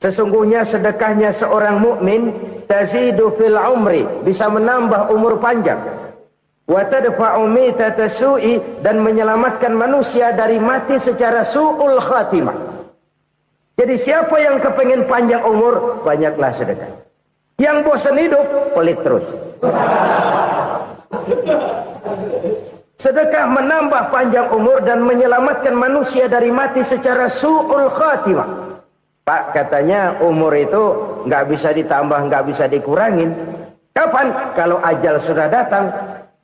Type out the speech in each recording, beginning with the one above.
Sesungguhnya sedekahnya seorang mukmin tazidu fil umri, bisa menambah umur panjang. Wa tadfa'u mitata su'i, dan menyelamatkan manusia dari mati secara su'ul khatimah. Jadi siapa yang kepengen panjang umur, banyaklah sedekah. Yang bosan hidup, pelit terus. Sedekah menambah panjang umur dan menyelamatkan manusia dari mati secara su'ul khatimah. Pak, katanya umur itu nggak bisa ditambah, nggak bisa dikurangin. Kapan? Kalau ajal sudah datang.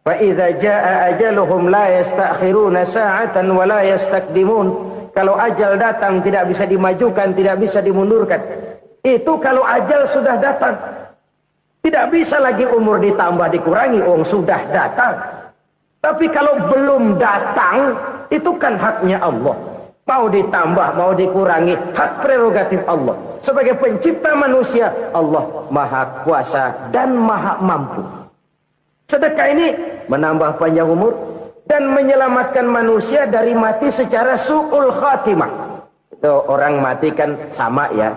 Fa idza jaa ajaluhum la yastakhiruna sa'atan wa la yastakdimun. Kalau ajal datang tidak bisa dimajukan, tidak bisa dimundurkan. Itu kalau ajal sudah datang. Tidak bisa lagi umur ditambah dikurangi, sudah datang. Tapi kalau belum datang, itu kan haknya Allah. Mau ditambah, mau dikurangi, hak prerogatif Allah. Sebagai pencipta manusia, Allah Maha Kuasa dan Maha Mampu. Sedekah ini menambah panjang umur dan menyelamatkan manusia dari mati secara su'ul khatimah. Itu orang mati kan sama ya,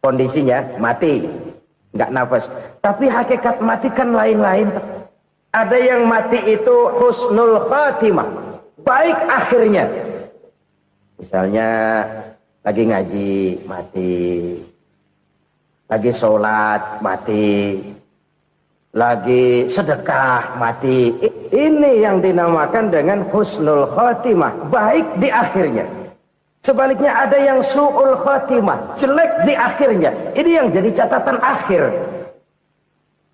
kondisinya mati, nggak nafas. Tapi hakikat mati kan lain-lain. Ada yang mati itu husnul khatimah, baik akhirnya. Misalnya lagi ngaji mati, lagi sholat mati, lagi sedekah mati. Ini yang dinamakan dengan husnul khatimah, baik di akhirnya. Sebaliknya ada yang su'ul khatimah, jelek di akhirnya. Ini yang jadi catatan akhir.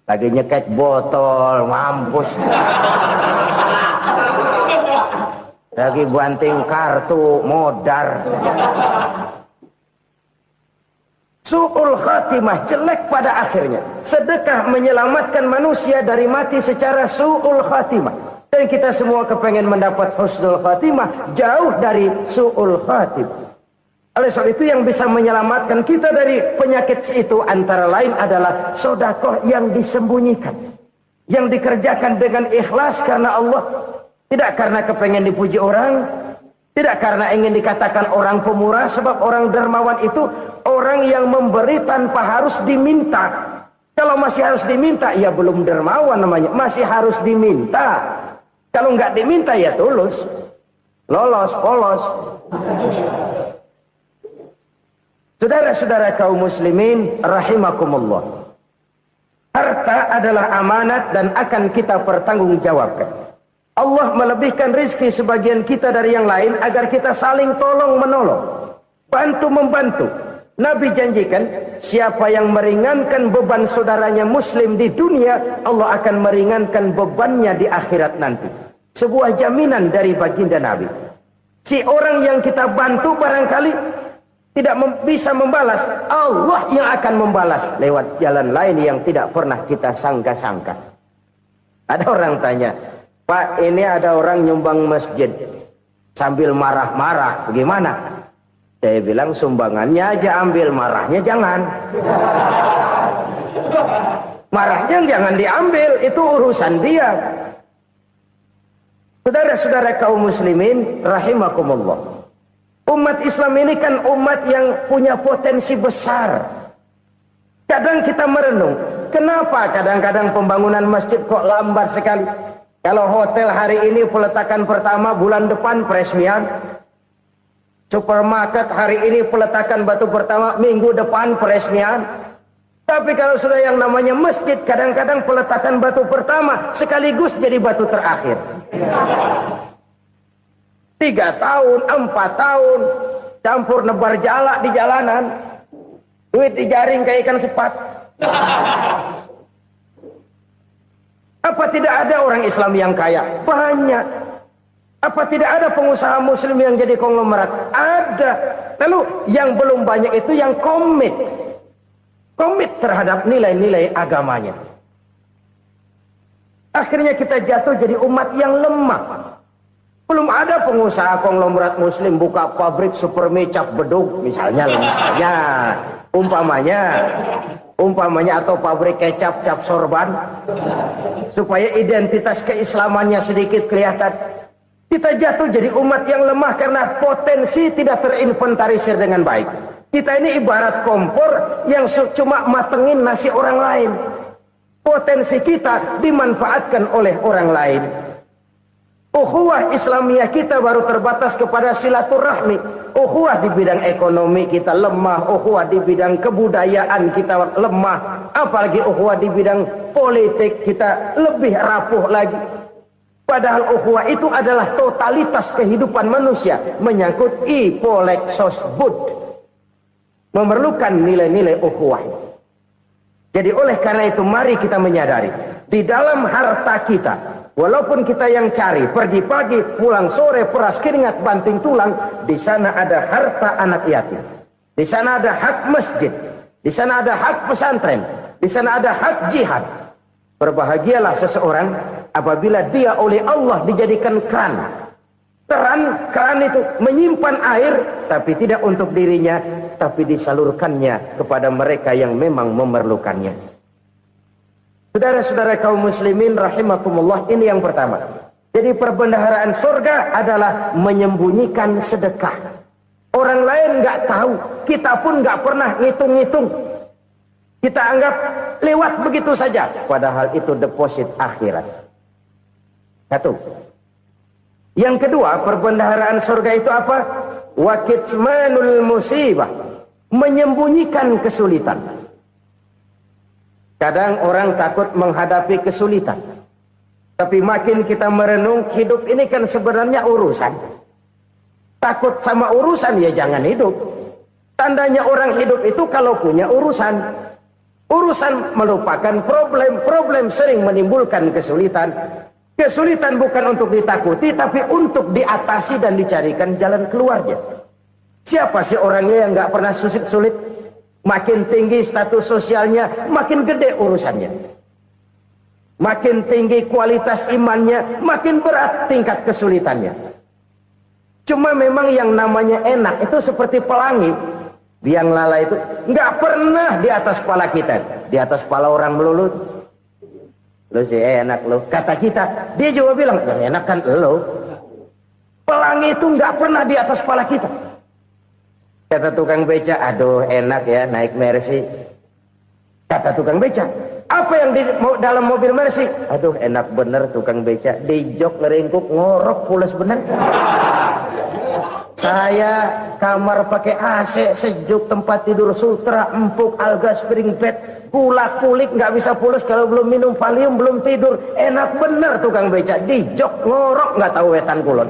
Lagi nyekek botol, mampus. Lagi banting kartu, modar. Su'ul khatimah, jelek pada akhirnya. Sedekah menyelamatkan manusia dari mati secara su'ul khatimah. Dan kita semua kepengen mendapat husnul khatimah, jauh dari su'ul khatimah. Oleh sebab itu yang bisa menyelamatkan kita dari penyakit itu antara lain adalah sedekah yang disembunyikan. Yang dikerjakan dengan ikhlas karena Allah. Tidak karena kepengen dipuji orang, tidak karena ingin dikatakan orang pemurah, sebab orang dermawan itu orang yang memberi tanpa harus diminta. Kalau masih harus diminta, ya belum dermawan namanya, masih harus diminta. Kalau nggak diminta ya tulus, lolos, polos. Saudara-saudara kaum muslimin rahimakumullah. Harta adalah amanat dan akan kita pertanggungjawabkan. Allah melebihkan rizki sebagian kita dari yang lain agar kita saling tolong menolong, bantu membantu. Nabi janjikan siapa yang meringankan beban saudaranya muslim di dunia, Allah akan meringankan bebannya di akhirat nanti. Sebuah jaminan dari baginda Nabi. Si orang yang kita bantu barangkali tidak bisa membalas, Allah yang akan membalas lewat jalan lain yang tidak pernah kita sangka-sangka. Ada orang tanya, Pak, ini ada orang nyumbang masjid sambil marah-marah, bagaimana? Saya bilang sumbangannya aja ambil, marahnya jangan. Marahnya jangan diambil, itu urusan dia. Saudara-saudara kaum muslimin rahimakumullah. Umat Islam ini kan umat yang punya potensi besar. Kadang kita merenung, kenapa kadang-kadang pembangunan masjid kok lambat sekali? Kalau hotel hari ini peletakan pertama, bulan depan peresmian. Supermarket hari ini peletakan batu pertama, minggu depan peresmian. Tapi kalau sudah yang namanya masjid, kadang-kadang peletakan batu pertama sekaligus jadi batu terakhir. 3 tahun, 4 tahun, campur nebar jalak di jalanan. Duit dijaring kayak ikan sepat. Apa tidak ada orang Islam yang kaya? Banyak. Apa tidak ada pengusaha muslim yang jadi konglomerat? Ada. Lalu yang belum banyak itu yang komit terhadap nilai-nilai agamanya. Akhirnya kita jatuh jadi umat yang lemah. Belum ada pengusaha konglomerat muslim buka pabrik supermi cap beduk misalnya umpamanya atau pabrik kecap cap sorban supaya identitas keislamannya sedikit kelihatan. Kita jatuh jadi umat yang lemah karena potensi tidak terinventarisir dengan baik. Kita ini ibarat kompor yang cuma matengin nasi orang lain. Potensi kita dimanfaatkan oleh orang lain. Ukhuwah Islamiyah kita baru terbatas kepada silaturahmi. Ukhuwah di bidang ekonomi kita lemah, ukhuwah di bidang kebudayaan kita lemah, apalagi ukhuwah di bidang politik kita lebih rapuh lagi. Padahal ukhuwah itu adalah totalitas kehidupan manusia, menyangkut ipolexos bud, memerlukan nilai-nilai ukhuwah. Jadi oleh karena itu mari kita menyadari di dalam harta kita, walaupun kita yang cari, pergi pagi, pulang sore, peras keringat, banting tulang, di sana ada harta anak yatim. Di sana ada hak masjid. Di sana ada hak pesantren. Di sana ada hak jihad. Berbahagialah seseorang apabila dia oleh Allah dijadikan keran. Keran itu menyimpan air, tapi tidak untuk dirinya, tapi disalurkannya kepada mereka yang memang memerlukannya. Saudara-saudara kaum muslimin rahimakumullah, ini yang pertama. Jadi perbendaharaan surga adalah menyembunyikan sedekah. Orang lain nggak tahu, kita pun nggak pernah ngitung-ngitung. Kita anggap lewat begitu saja, padahal itu deposit akhirat. Satu. Yang kedua, perbendaharaan surga itu apa? Wa kitmanul musibah, menyembunyikan kesulitan. Kadang orang takut menghadapi kesulitan. Tapi makin kita merenung, hidup ini kan sebenarnya urusan. Takut sama urusan, ya jangan hidup. Tandanya orang hidup itu kalau punya urusan. Urusan melupakan problem. Problem sering menimbulkan kesulitan. Kesulitan bukan untuk ditakuti, tapi untuk diatasi dan dicarikan jalan keluarnya. Siapa sih orangnya yang nggak pernah sulit-sulit? Makin tinggi status sosialnya, makin gede urusannya. Makin tinggi kualitas imannya, makin berat tingkat kesulitannya. Cuma memang yang namanya enak itu seperti pelangi. Biang lala itu nggak pernah di atas kepala kita, di atas kepala orang melulu. Lo sih enak lo, kata kita. Dia juga bilang, yang enak kan lo. Pelangi itu nggak pernah di atas kepala kita. Kata tukang beca, aduh enak ya naik Mercy. Kata tukang beca, apa yang di dalam mobil Mercy? Aduh enak bener tukang beca, di jok leringkuk ngorok pules bener. Saya kamar pakai AC sejuk, tempat tidur sutra, empuk, alga, spring bed, kulak kulik nggak bisa pules kalau belum minum Valium, belum tidur. Enak bener tukang beca, di jok ngorok nggak tahu wetan kulon.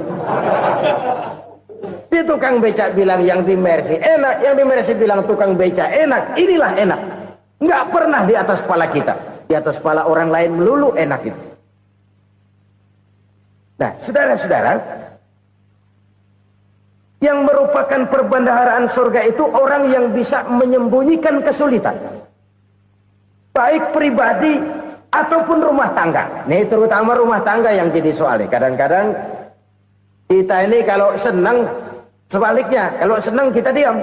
Si tukang beca bilang yang di Mercy enak, yang di Mercy bilang tukang beca enak. Inilah enak, nggak pernah di atas kepala kita, di atas kepala orang lain melulu enak itu. Nah, saudara-saudara, yang merupakan perbendaharaan surga itu orang yang bisa menyembunyikan kesulitan, baik pribadi ataupun rumah tangga. Nih terutama rumah tangga yang jadi soalnya. Kadang-kadang kita ini kalau senang, sebaliknya kalau senang kita diam,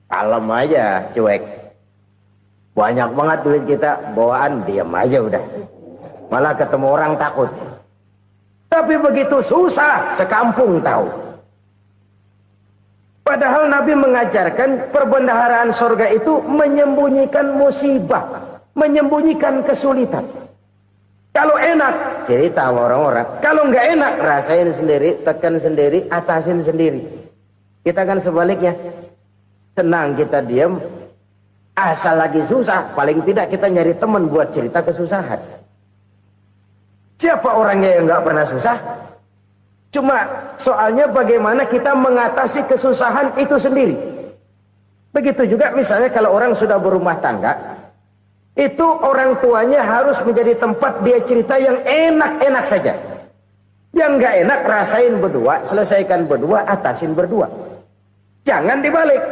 kalem aja, cuek. Banyak banget duit kita bawaan, diam aja udah. Malah ketemu orang takut. Tapi begitu susah, sekampung tahu. Padahal Nabi mengajarkan perbendaharaan surga itu menyembunyikan musibah, menyembunyikan kesulitan. Kalau enak, cerita sama orang-orang. Kalau nggak enak, rasain sendiri, tekan sendiri, atasin sendiri. Kita kan sebaliknya. Senang kita diam, asal lagi susah, paling tidak kita nyari teman buat cerita kesusahan. Siapa orangnya yang nggak pernah susah? Cuma soalnya bagaimana kita mengatasi kesusahan itu sendiri. Begitu juga misalnya kalau orang sudah berumah tangga, itu orang tuanya harus menjadi tempat dia cerita yang enak-enak saja. Yang nggak enak rasain berdua, selesaikan berdua, atasin berdua. Jangan dibalik.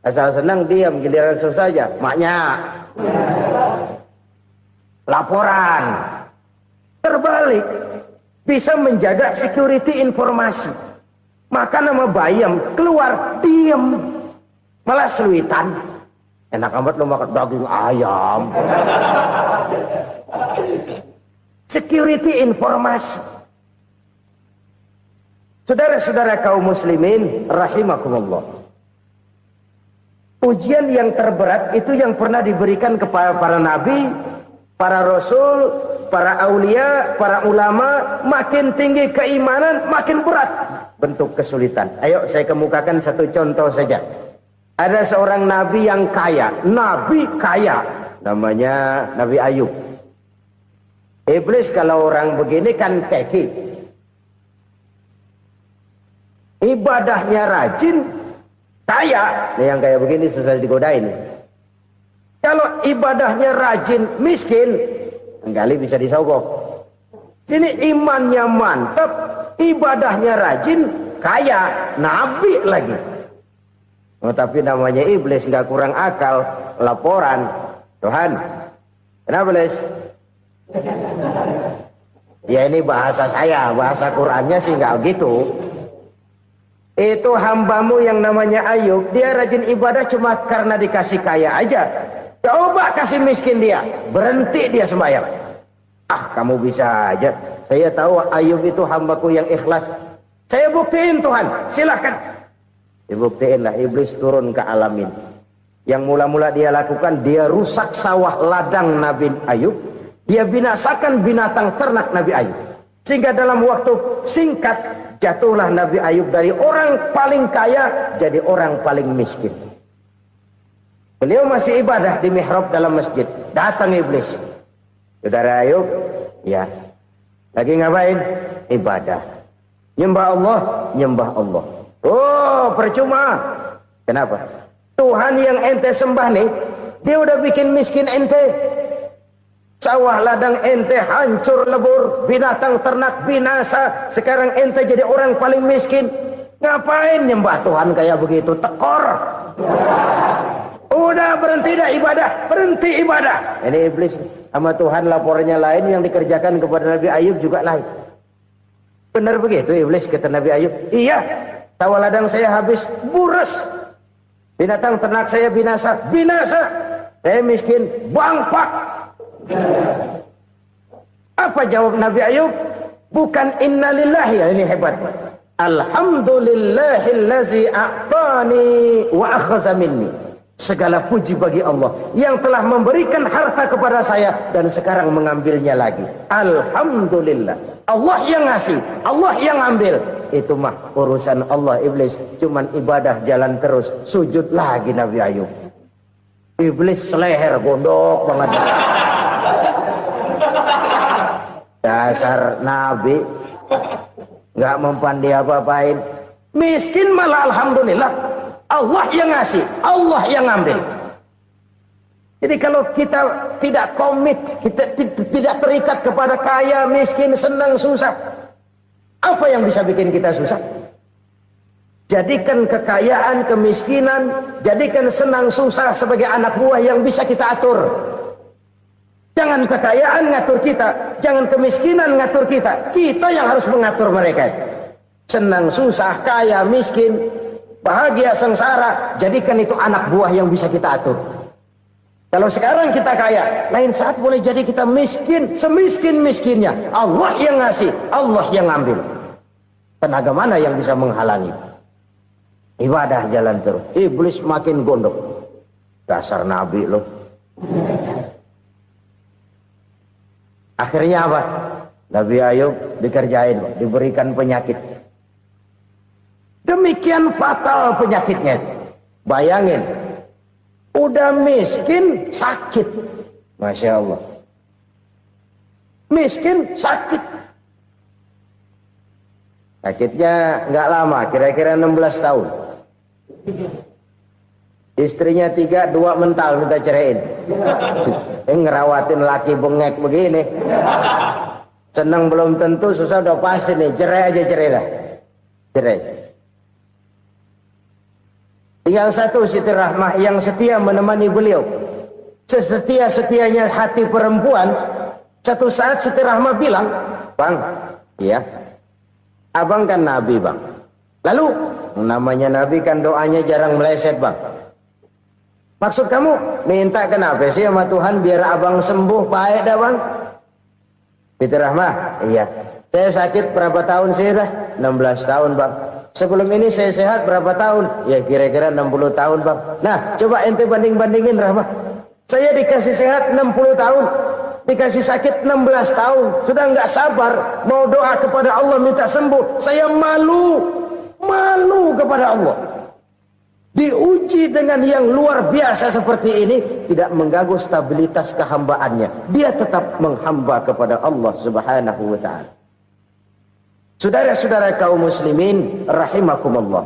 Asal senang diam, giliran susah saja. Maknya laporan. Terbalik. Bisa menjaga security informasi. Makan sama bayam, keluar, diem. Malah seluitan. Enak amat lo makan daging ayam. Security informasi. Saudara-saudara kaum muslimin rahimakumullah. Ujian yang terberat itu yang pernah diberikan kepada para nabi, para rasul, para aulia, para ulama. Makin tinggi keimanan, makin berat bentuk kesulitan. Ayo saya kemukakan satu contoh saja. Ada seorang nabi yang kaya, nabi kaya, namanya Nabi Ayub. Iblis kalau orang begini kan keki, ibadahnya rajin, kaya. Nah, yang kayak begini susah digodain. Kalau ibadahnya rajin, miskin, kali bisa disogok. Sini imannya mantap, ibadahnya rajin, kaya, nabi lagi. Oh, tapi namanya iblis, nggak kurang akal. Laporan, Tuhan, kenapa Les? Ya ini bahasa saya, bahasa Qurannya sih nggak gitu. Itu hambamu yang namanya Ayub, dia rajin ibadah cuma karena dikasih kaya aja. Coba kasih miskin dia, berhenti dia sembahyang. Ah, kamu bisa aja. Saya tahu Ayub itu hambaku yang ikhlas. Saya buktiin Tuhan, silahkan. Dibuktiinlah, iblis turun ke alamin. Yang mula-mula dia lakukan, dia rusak sawah ladang Nabi Ayub. Dia binasakan binatang ternak Nabi Ayub. Sehingga dalam waktu singkat, jatuhlah Nabi Ayub dari orang paling kaya jadi orang paling miskin. Beliau masih ibadah di mihrab dalam masjid. Datang iblis. Saudara Ayub, ya, lagi ngapain? Ibadah. Nyembah Allah, nyembah Allah. Oh, percuma. Kenapa? Tuhan yang ente sembah nih, dia udah bikin miskin ente. Sawah ladang ente hancur lebur, binatang ternak binasa. Sekarang ente jadi orang paling miskin. Ngapain nyembah Tuhan kayak begitu? Tekor. Udah berhenti dah ibadah, berhenti ibadah. Ini iblis sama Tuhan laporannya lain, yang dikerjakan kepada Nabi Ayub juga lain. Benar begitu iblis, kata Nabi Ayub. Iya, sawah ladang saya habis, buras. Binatang ternak saya binasa, binasa. Saya miskin, bangpak. Apa jawab Nabi Ayub? Bukan innalillahi, ya, ini hebat. Alhamdulillahillazi a'tani wa akhadha minni. Segala puji bagi Allah yang telah memberikan harta kepada saya dan sekarang mengambilnya lagi. Alhamdulillah. Allah yang ngasih, Allah yang ambil. Itu mah urusan Allah. Iblis cuman ibadah jalan terus, sujud lagi Nabi Ayub. Iblis seleher gondok banget. Dasar Nabi nggak mempan dia apa-apain. Miskin malah alhamdulillah. Allah yang ngasih, Allah yang ambil. Jadi kalau kita tidak komit, kita tidak terikat kepada kaya, miskin, senang, susah, apa yang bisa bikin kita susah? Jadikan kekayaan, kemiskinan, jadikan senang, susah sebagai anak buah yang bisa kita atur. Jangan kekayaan ngatur kita, jangan kemiskinan ngatur kita. Kita yang harus mengatur mereka. Senang, susah, kaya, miskin, bahagia, sengsara, jadikan itu anak buah yang bisa kita atur. Kalau sekarang kita kaya, lain saat boleh jadi kita miskin, semiskin-miskinnya. Allah yang ngasih, Allah yang ambil. Tenaga mana yang bisa menghalangi? Ibadah jalan terus. Iblis makin gondok. Dasar Nabi loh. Akhirnya apa? Nabi Ayub dikerjain, diberikan penyakit. Demikian fatal penyakitnya. Bayangin, udah miskin sakit. Masya Allah. Miskin sakit. Sakitnya nggak lama, kira-kira 16 tahun. Istrinya 3, 2 mental minta ceraiin. Ngerawatin laki bengek begini. Senang belum tentu, susah udah pasti nih. Cerai aja, cerai dah. Cerai. Tinggal satu Siti Rahmah yang setia menemani beliau. Sesetia-setianya hati perempuan. Satu saat Siti Rahmah bilang, "Bang, iya, abang kan Nabi, Bang. Lalu, namanya Nabi kan doanya jarang meleset, Bang. Maksud kamu minta kenapa sih sama Tuhan biar abang sembuh, baik dah, Bang?" Siti Rahmah, iya. Saya sakit berapa tahun sih dah? 16 tahun, Bang. Sebelum ini saya sehat berapa tahun? Ya kira-kira 60 tahun bang. Nah coba ente banding-bandingin Rahmat. Saya dikasih sehat 60 tahun, dikasih sakit 16 tahun. Sudah nggak sabar mau doa kepada Allah minta sembuh. Saya malu kepada Allah. Diuji dengan yang luar biasa seperti ini, tidak mengganggu stabilitas kehambaannya. Dia tetap menghamba kepada Allah Subhanahu wa ta'ala. Saudara-saudara kaum muslimin rahimakumullah,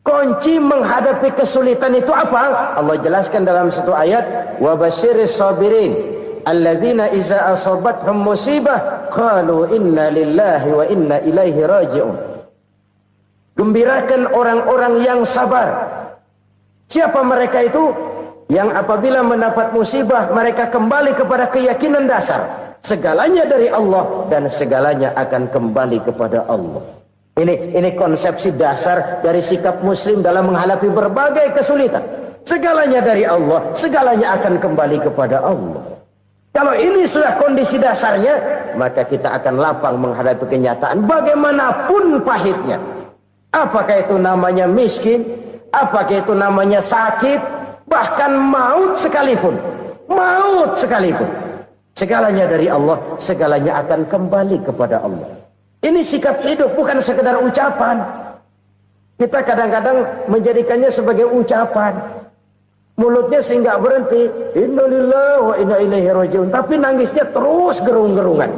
kunci menghadapi kesulitan itu apa? Allah jelaskan dalam satu ayat, wa basyiris sabirin alladzina iza asabathum musibah qalu inna lillahi wa inna ilaihi raji'un. Gembirakan orang-orang yang sabar. Siapa mereka itu? Yang apabila mendapat musibah mereka kembali kepada keyakinan dasar, segalanya dari Allah dan segalanya akan kembali kepada Allah. Ini konsepsi dasar dari sikap muslim dalam menghadapi berbagai kesulitan. Segalanya dari Allah, segalanya akan kembali kepada Allah. Kalau ini sudah kondisi dasarnya, maka kita akan lapang menghadapi kenyataan bagaimanapun pahitnya. Apakah itu namanya miskin, apakah itu namanya sakit, bahkan maut sekalipun. Segalanya dari Allah, segalanya akan kembali kepada Allah. Ini sikap hidup, bukan sekedar ucapan. Kita kadang-kadang menjadikannya sebagai ucapan. Mulutnya sehingga berhenti, innalillahi wa inna ilaihi raji'un, tapi nangisnya terus gerung-gerungan.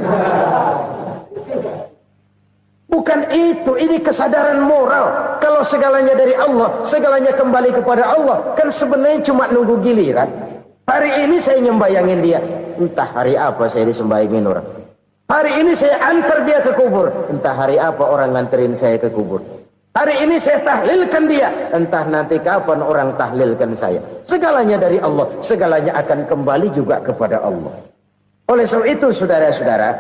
Bukan itu, ini kesadaran moral. Kalau segalanya dari Allah, segalanya kembali kepada Allah, kan sebenarnya cuma nunggu giliran. Hari ini saya nyembayangin dia, entah hari apa saya disembayangin orang. Hari ini saya antar dia ke kubur, entah hari apa orang nganterin saya ke kubur. Hari ini saya tahlilkan dia, entah nanti kapan orang tahlilkan saya. Segalanya dari Allah, segalanya akan kembali juga kepada Allah. Oleh sebab itu saudara-saudara,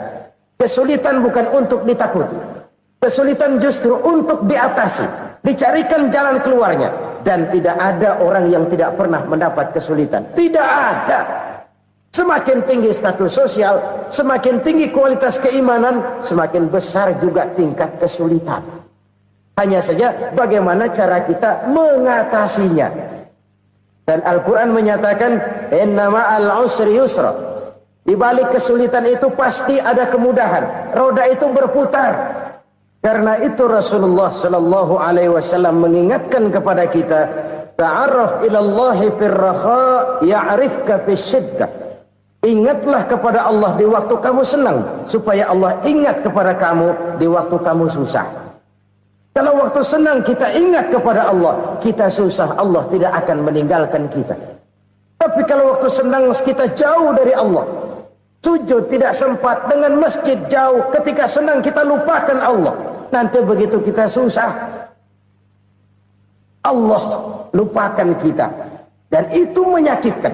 kesulitan bukan untuk ditakuti. Kesulitan justru untuk diatasi, dicarikan jalan keluarnya. Dan tidak ada orang yang tidak pernah mendapat kesulitan. Tidak ada. Semakin tinggi status sosial, semakin tinggi kualitas keimanan, semakin besar juga tingkat kesulitan. Hanya saja bagaimana cara kita mengatasinya. Dan Al-Quran menyatakan, inna ma'al usri yusra. Di balik kesulitan itu pasti ada kemudahan. Roda itu berputar. Karena itu Rasulullah sallallahu alaihi wasallam mengingatkan kepada kita, ta'arraf ilallahi firraha ya'rifka fisyiddah. Ingatlah kepada Allah di waktu kamu senang, supaya Allah ingat kepada kamu di waktu kamu susah. Kalau waktu senang kita ingat kepada Allah, kita susah, Allah tidak akan meninggalkan kita. Tapi kalau waktu senang kita jauh dari Allah, sujud tidak sempat, dengan masjid jauh, ketika senang kita lupakan Allah. Nanti begitu kita susah, Allah lupakan kita. Dan itu menyakitkan.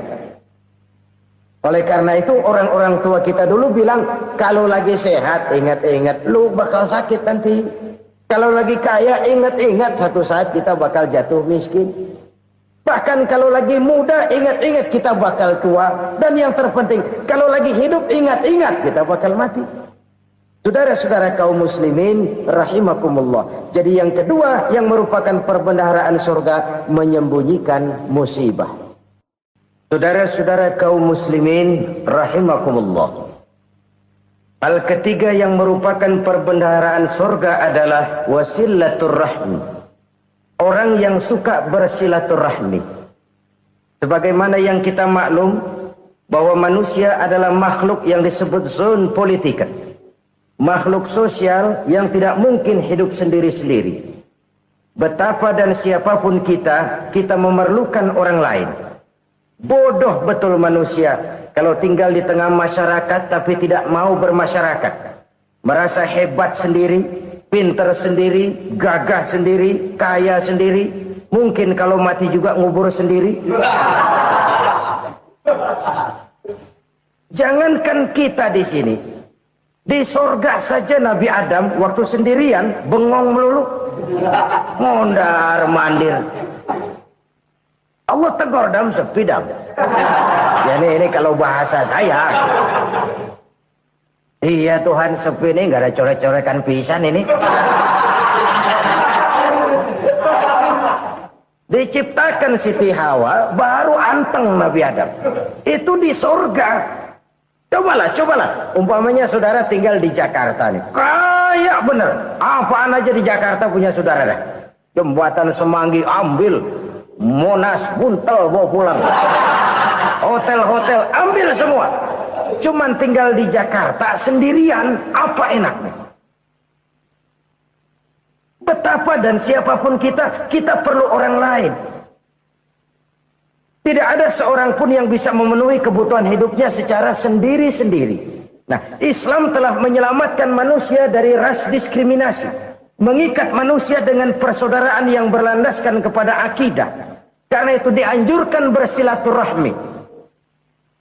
Oleh karena itu orang-orang tua kita dulu bilang, kalau lagi sehat ingat-ingat lu bakal sakit nanti. Kalau lagi kaya ingat-ingat satu saat kita bakal jatuh miskin. Bahkan kalau lagi muda ingat-ingat kita bakal tua. Dan yang terpenting, kalau lagi hidup ingat-ingat kita bakal mati. Saudara-saudara kaum muslimin rahimakumullah. Jadi yang kedua yang merupakan perbendaharaan surga, menyembunyikan musibah. Saudara-saudara kaum muslimin rahimakumullah. Hal ketiga yang merupakan perbendaharaan surga adalah wasilaturrahmi. Orang yang suka bersilaturahmi. Sebagaimana yang kita maklum bahwa manusia adalah makhluk yang disebut zon politika. Makhluk sosial yang tidak mungkin hidup sendiri-sendiri. Betapa dan siapapun kita memerlukan orang lain. Bodoh betul manusia kalau tinggal di tengah masyarakat tapi tidak mau bermasyarakat. Merasa hebat sendiri, pintar sendiri, gagah sendiri, kaya sendiri. Mungkin kalau mati juga ngubur sendiri. Jangankan kita di sini. Di sorga saja Nabi Adam waktu sendirian bengong melulu, mondar mandir. Allah tegur dam sepi dam. Ya ini kalau bahasa saya. Iya Tuhan sepi ini nggak ada coret-coretan pisan ini. Diciptakan Siti Hawa, baru anteng Nabi Adam. Itu di surga. Cobalah. Umpamanya saudara tinggal di Jakarta nih. Kayak bener. Apaan aja di Jakarta punya saudara dah. Jembatan Semanggi ambil. Monas, Buntel bawa pulang. Hotel-hotel ambil semua. Cuman tinggal di Jakarta sendirian. Apa enaknya? Betapa dan siapapun kita perlu orang lain. Tidak ada seorang pun yang bisa memenuhi kebutuhan hidupnya secara sendiri-sendiri. Nah, Islam telah menyelamatkan manusia dari ras diskriminasi. Mengikat manusia dengan persaudaraan yang berlandaskan kepada akidah. Karena itu dianjurkan bersilaturahmi.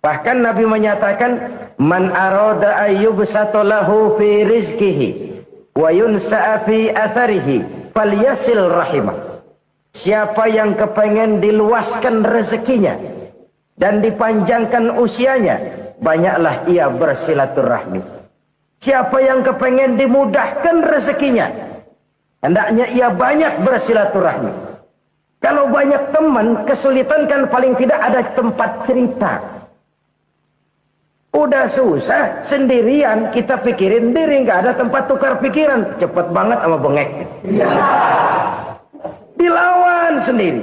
Bahkan Nabi menyatakan, Man arada ayyubsata lahu fi rizkihi wa yunsa'a fi atharihi falyasil rahimah. Siapa yang kepengen diluaskan rezekinya dan dipanjangkan usianya, banyaklah ia bersilaturahmi. Siapa yang kepengen dimudahkan rezekinya, hendaknya ia banyak bersilaturahmi. Kalau banyak teman, kesulitan kan paling tidak ada tempat cerita. Udah susah, sendirian kita pikirin diri, nggak ada tempat tukar pikiran. Cepet banget sama bengek. Dilawan sendiri.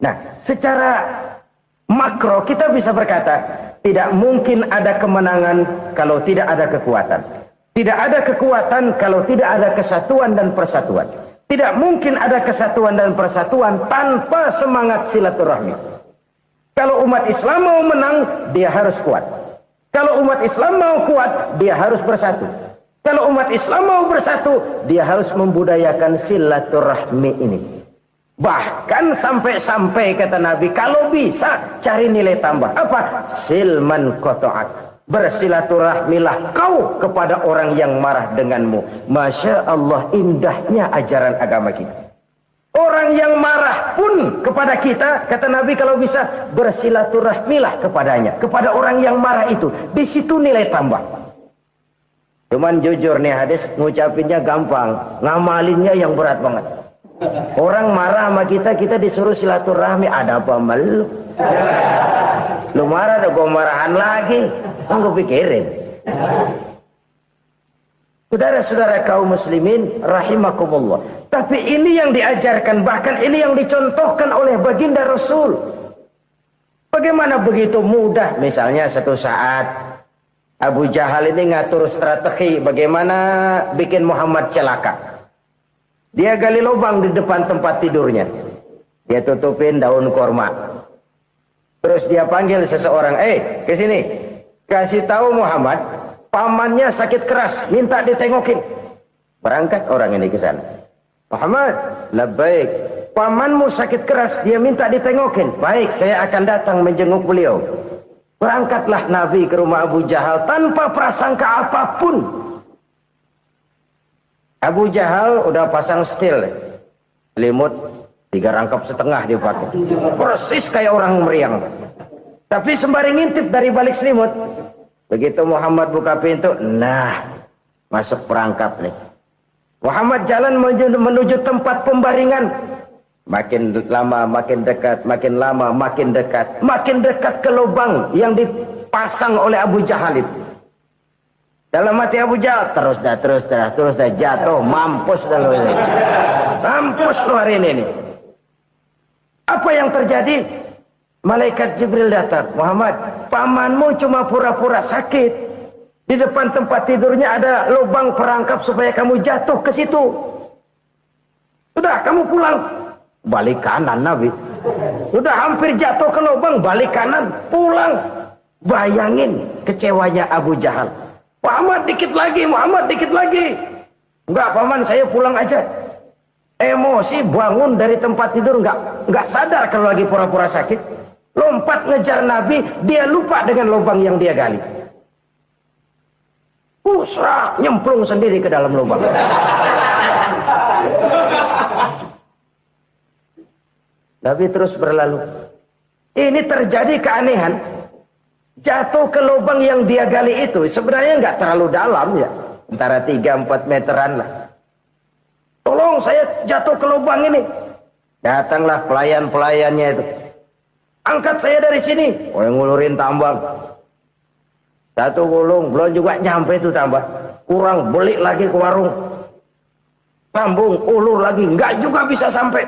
Nah, secara makro kita bisa berkata, tidak mungkin ada kemenangan kalau tidak ada kekuatan. Tidak ada kekuatan kalau tidak ada kesatuan dan persatuan. Tidak mungkin ada kesatuan dan persatuan tanpa semangat silaturahmi. Kalau umat Islam mau menang, dia harus kuat. Kalau umat Islam mau kuat, dia harus bersatu. Kalau umat Islam mau bersatu, dia harus membudayakan silaturahmi ini. Bahkan sampai-sampai kata Nabi, kalau bisa cari nilai tambah. Apa? Silman qata'ak. Bersilaturahmilah kau kepada orang yang marah denganmu. Masya Allah, indahnya ajaran agama kita. Orang yang marah pun kepada kita, kata Nabi, kalau bisa bersilaturahmilah kepadanya. Kepada orang yang marah itu. Di situ nilai tambah. Cuman jujur nih hadis, ngucapinnya gampang, ngamalinnya yang berat banget. Orang marah sama kita disuruh silaturahmi, ada apa malu? Lu marah, ada gua marahan lagi. Gue pikirin. Saudara-saudara kaum muslimin rahimakumullah. Tapi ini yang diajarkan, bahkan ini yang dicontohkan oleh baginda Rasul. Bagaimana begitu mudah, misalnya satu saat Abu Jahal ini ngatur strategi bagaimana bikin Muhammad celaka. Dia gali lubang di depan tempat tidurnya. Dia tutupin daun korma. Terus dia panggil seseorang, ke sini. Kasih tahu Muhammad, pamannya sakit keras, minta ditengokin. Berangkat orang ini ke sana. Muhammad, labbaik. Pamanmu sakit keras, dia minta ditengokin. Baik, saya akan datang menjenguk beliau. Berangkatlah Nabi ke rumah Abu Jahal tanpa prasangka apapun. Abu Jahal udah pasang setil. Selimut 3 rangkap setengah dia pakai. Persis kayak orang meriang. Tapi sembari ngintip dari balik selimut. Begitu Muhammad buka pintu, nah, masuk perangkap nih. Muhammad jalan menuju tempat pembaringan. Makin lama makin dekat, makin lama makin dekat. Makin dekat ke lubang yang dipasang oleh Abu Jahal itu. Dalam hati Abu Jahal, terus dah jatuh, mampus dah lu ini. Mampus lu hari ini nih. Apa yang terjadi? Malaikat Jibril datang. Muhammad, pamanmu cuma pura-pura sakit. Di depan tempat tidurnya ada lubang perangkap supaya kamu jatuh ke situ. Sudah, kamu pulang. Balik kanan Nabi. Sudah hampir jatuh ke lubang, balik kanan, pulang. Bayangin kecewanya Abu Jahal. Muhammad dikit lagi. Enggak, paman, saya pulang aja. Emosi, bangun dari tempat tidur, enggak sadar kalau lagi pura-pura sakit. Lompat ngejar Nabi, dia lupa dengan lubang yang dia gali. Usrak, nyemplung sendiri ke dalam lubang. Nabi terus berlalu. Ini terjadi keanehan. Jatuh ke lubang yang dia gali itu sebenarnya nggak terlalu dalam ya. Antara 3-4 meteran lah. Tolong, saya jatuh ke lubang ini. Datanglah pelayan-pelayannya itu. Angkat saya dari sini. Oh, yang ngulurin tambang. Satu gulung, belum juga nyampe itu tambah. Kurang, beli lagi ke warung. Sambung, ulur lagi, enggak juga bisa sampai.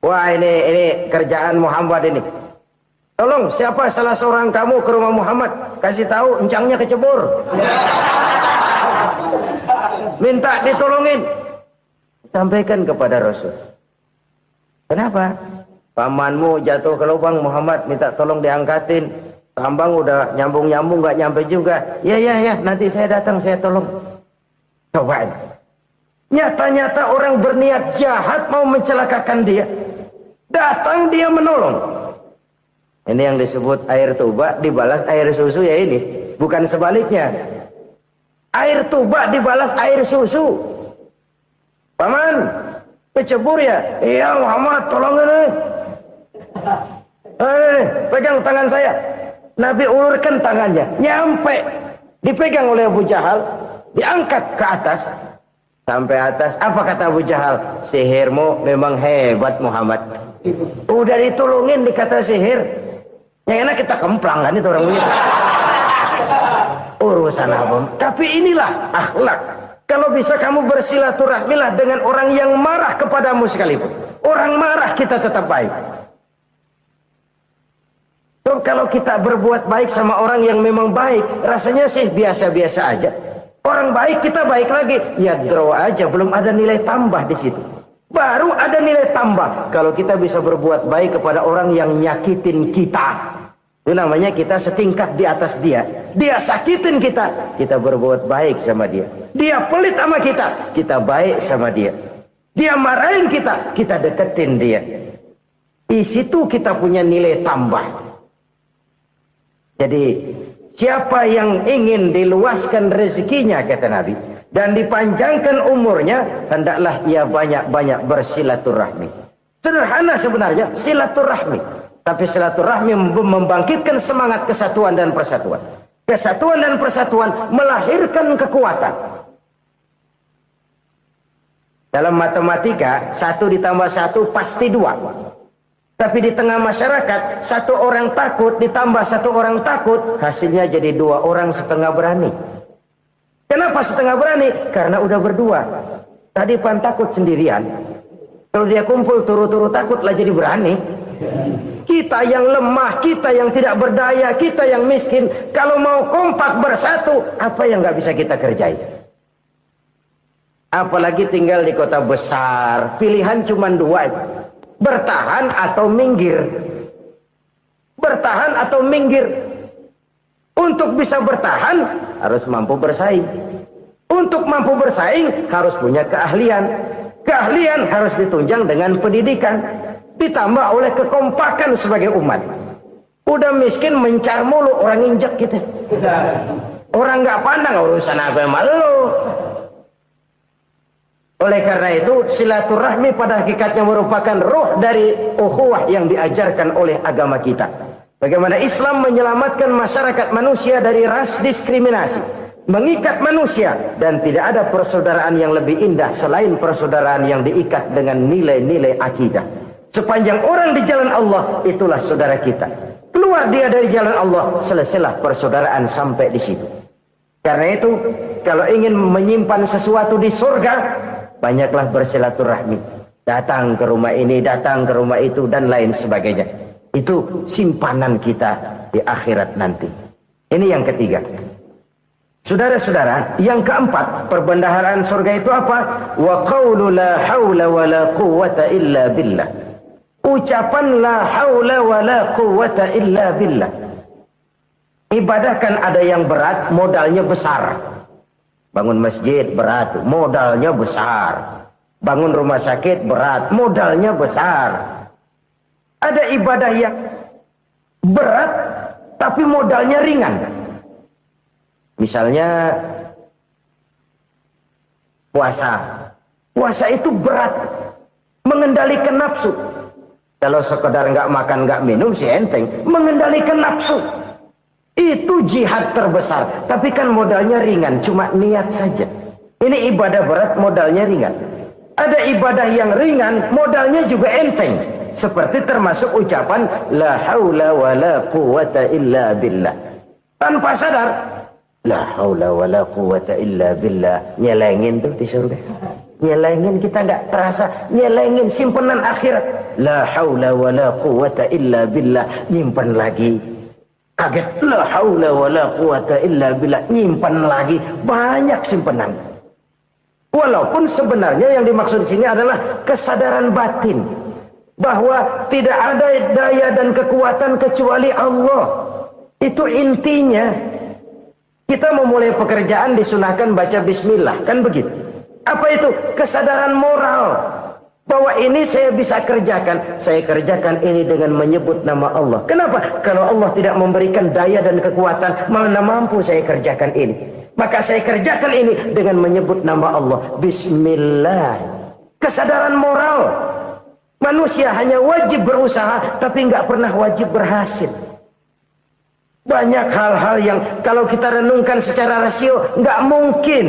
Wah, ini kerjaan Muhammad ini. Tolong, siapa salah seorang kamu ke rumah Muhammad, kasih tahu encangnya kecebur. Minta ditolongin. Sampaikan kepada Rasul. Kenapa? Pamanmu jatuh ke lubang, Muhammad minta tolong diangkatin. Tambang udah nyambung-nyambung, nggak nyampe juga. Ya, nanti saya datang, saya tolong. Cobain. Nyata-nyata orang berniat jahat mau mencelakakan dia. Datang dia menolong. Ini yang disebut air tuba dibalas air susu ya ini. Bukan sebaliknya. Air tuba dibalas air susu. Paman, kecebur ya? Iya Muhammad, tolong ini. Pegang tangan saya. Nabi ulurkan tangannya. Nyampe. Dipegang oleh Abu Jahal. Diangkat ke atas. Sampai atas, apa kata Abu Jahal? Sihirmu memang hebat Muhammad. Udah ditolongin dikata sihir. Yang enak kita kemplang kan itu orang begitu. Urusan apa? Tapi inilah akhlak. Kalau bisa kamu bersilaturahmilah dengan orang yang marah kepadamu sekalipun. Orang marah kita tetap baik. So, kalau kita berbuat baik sama orang yang memang baik, rasanya sih biasa-biasa aja. Orang baik kita baik lagi, ya draw aja, belum ada nilai tambah di situ. Baru ada nilai tambah kalau kita bisa berbuat baik kepada orang yang nyakitin kita. Itu namanya kita setingkat di atas dia. Dia sakitin kita, kita berbuat baik sama dia. Dia pelit sama kita, kita baik sama dia. Dia marahin kita, kita deketin dia. Di situ kita punya nilai tambah. Jadi siapa yang ingin diluaskan rezekinya, kata Nabi, dan dipanjangkan umurnya, hendaklah ia banyak-banyak bersilaturahmi. Sederhana sebenarnya silaturahmi, tapi silaturahmi membangkitkan semangat kesatuan dan persatuan. Kesatuan dan persatuan melahirkan kekuatan. Dalam matematika 1 ditambah 1 pasti 2. Tapi di tengah masyarakat, 1 orang takut ditambah 1 orang takut, hasilnya jadi 2 orang setengah berani. Kenapa setengah berani? Karena udah berdua. Tadi pan takut sendirian. Kalau dia kumpul turu-turu takutlah jadi berani. Kita yang lemah, kita yang tidak berdaya, kita yang miskin, kalau mau kompak bersatu, apa yang nggak bisa kita kerjain? Apalagi tinggal di kota besar, pilihan cuma 2. Bertahan atau minggir. Bertahan atau minggir. Untuk bisa bertahan harus mampu bersaing. Untuk mampu bersaing harus punya keahlian. Keahlian harus ditunjang dengan pendidikan, ditambah oleh kekompakan sebagai umat. Udah miskin mencar mulu, orang injek kita. Orang nggak pandang urusan apa yang malu. Oleh karena itu, silaturahmi pada hakikatnya merupakan ruh dari ukhuwah yang diajarkan oleh agama kita. Bagaimana Islam menyelamatkan masyarakat manusia dari ras diskriminasi, mengikat manusia, dan tidak ada persaudaraan yang lebih indah selain persaudaraan yang diikat dengan nilai-nilai akidah. Sepanjang orang di jalan Allah, itulah saudara kita. Keluar dia dari jalan Allah, selesailah persaudaraan sampai di situ. Karena itu, kalau ingin menyimpan sesuatu di surga, banyaklah bersilaturahmi. Datang ke rumah ini, datang ke rumah itu, dan lain sebagainya. Itu simpanan kita di akhirat nanti. Ini yang ketiga. Saudara-saudara, yang keempat, perbendaharaan surga itu apa? Wa qawlu la hawla wa la quwwata illa billah. Ucapan la hawla wa la quwwata illa billah. Ibadah kan ada yang berat, modalnya besar. Bangun masjid berat, modalnya besar. Bangun rumah sakit berat, modalnya besar. Ada ibadah yang berat, tapi modalnya ringan. Misalnya puasa. Puasa itu berat, mengendalikan nafsu. Kalau sekedar nggak makan nggak minum sih enteng, mengendalikan nafsu. Itu jihad terbesar, tapi kan modalnya ringan, cuma niat saja. Ini ibadah berat, modalnya ringan. Ada ibadah yang ringan, modalnya juga enteng. Seperti termasuk ucapan la haula wala quwata illa billah. Tanpa sadar, la haula wala quwata illa billah. Nyelengin tuh di surga. Nyelengin, kita nggak terasa. Nyelengin simpenan akhirat. La haula wala quwata illa billah. Nyimpen lagi. Kaget, la haula wala quwata illa billah. Nyimpen lagi. Banyak simpenan. Walaupun sebenarnya yang dimaksud di sini adalah kesadaran batin bahwa tidak ada daya dan kekuatan kecuali Allah. Itu intinya. Kita memulai pekerjaan disunahkan baca bismillah, kan begitu? Apa itu? Kesadaran moral bahwa ini saya bisa kerjakan. Saya kerjakan ini dengan menyebut nama Allah. Kenapa? Kalau Allah tidak memberikan daya dan kekuatan, mana mampu saya kerjakan ini. Maka saya kerjakan ini dengan menyebut nama Allah. Bismillah. Kesadaran moral. Manusia hanya wajib berusaha, tapi nggak pernah wajib berhasil. Banyak hal-hal yang kalau kita renungkan secara rasio, nggak mungkin.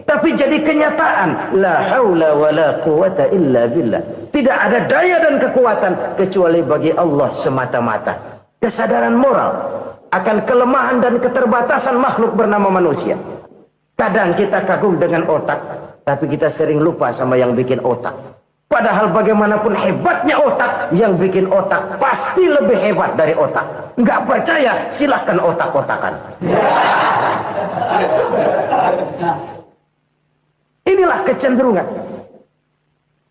Tapi jadi kenyataan. La haula wa la quwata illa billah. Tidak ada daya dan kekuatan kecuali bagi Allah semata-mata. Kesadaran moral akan kelemahan dan keterbatasan makhluk bernama manusia. Kadang kita kagum dengan otak, tapi kita sering lupa sama yang bikin otak. Padahal bagaimanapun hebatnya otak, yang bikin otak pasti lebih hebat dari otak. Nggak percaya, silahkan otak-otakan. Inilah kecenderungan.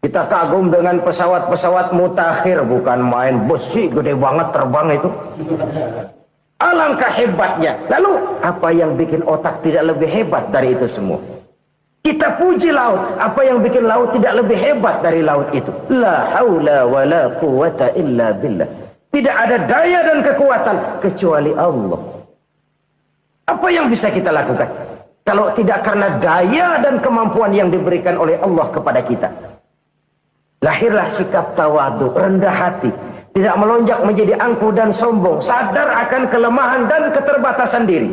Kita kagum dengan pesawat-pesawat mutakhir, bukan main, besi gede banget terbang itu. Alangkah hebatnya. Lalu apa yang bikin otak tidak lebih hebat dari itu semua? Kita puji laut. Apa yang bikin laut tidak lebih hebat dari laut itu? La haula wa la quwata illa billah. Tidak ada daya dan kekuatan kecuali Allah. Apa yang bisa kita lakukan kalau tidak karena daya dan kemampuan yang diberikan oleh Allah kepada kita? Lahirlah sikap tawadu, rendah hati, tidak melonjak menjadi angkuh dan sombong, sadar akan kelemahan dan keterbatasan diri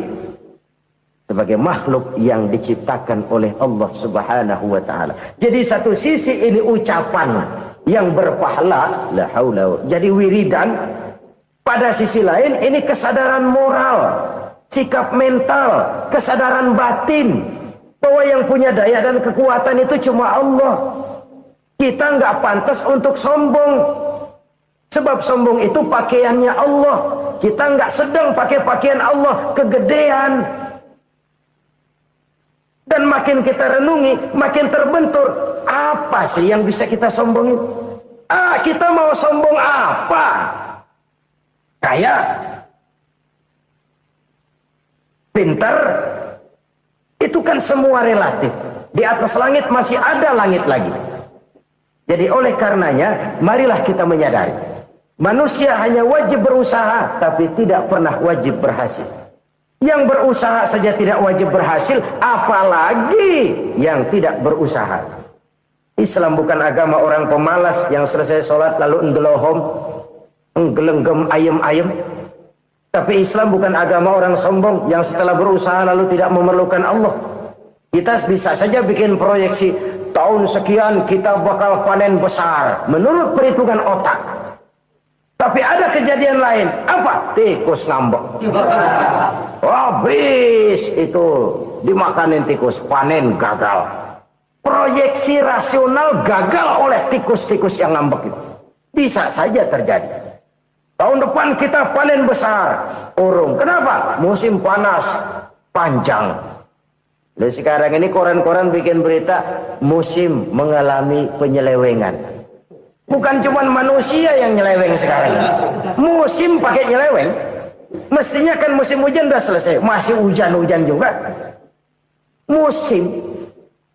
sebagai makhluk yang diciptakan oleh Allah Subhanahu wa taala. Jadi satu sisi ini ucapan yang berpahala, la haula, jadi wiridan. Pada sisi lain ini kesadaran moral, sikap mental, kesadaran batin bahwa yang punya daya dan kekuatan itu cuma Allah. Kita nggak pantas untuk sombong. Sebab sombong itu pakaiannya Allah. Kita nggak sedang pakai pakaian Allah, kegedean. Dan makin kita renungi, makin terbentur. Apa sih yang bisa kita sombongin? Kita mau sombong apa? Kaya, pintar, itu kan semua relatif. Di atas langit masih ada langit lagi. Jadi oleh karenanya, marilah kita menyadari. Manusia hanya wajib berusaha, tapi tidak pernah wajib berhasil. Yang berusaha saja tidak wajib berhasil, apalagi yang tidak berusaha. Islam bukan agama orang pemalas yang selesai sholat lalu enggelohom, enggelenggem ayem-ayem. Tapi Islam bukan agama orang sombong yang setelah berusaha lalu tidak memerlukan Allah. Kita bisa saja bikin proyeksi, tahun sekian kita bakal panen besar menurut perhitungan otak. Tapi ada kejadian lain. Apa? Tikus ngambek. Habis itu dimakanin tikus, panen gagal. Proyeksi rasional gagal oleh tikus-tikus yang ngambek itu. Bisa saja terjadi. Tahun depan kita panen besar, urung. Kenapa? Musim panas panjang. Dan sekarang ini koran-koran bikin berita musim mengalami penyelewengan. Bukan cuma manusia yang nyeleweng sekarang. Musim pakai nyeleweng. Mestinya kan musim hujan udah selesai. Masih hujan-hujan juga. Musim.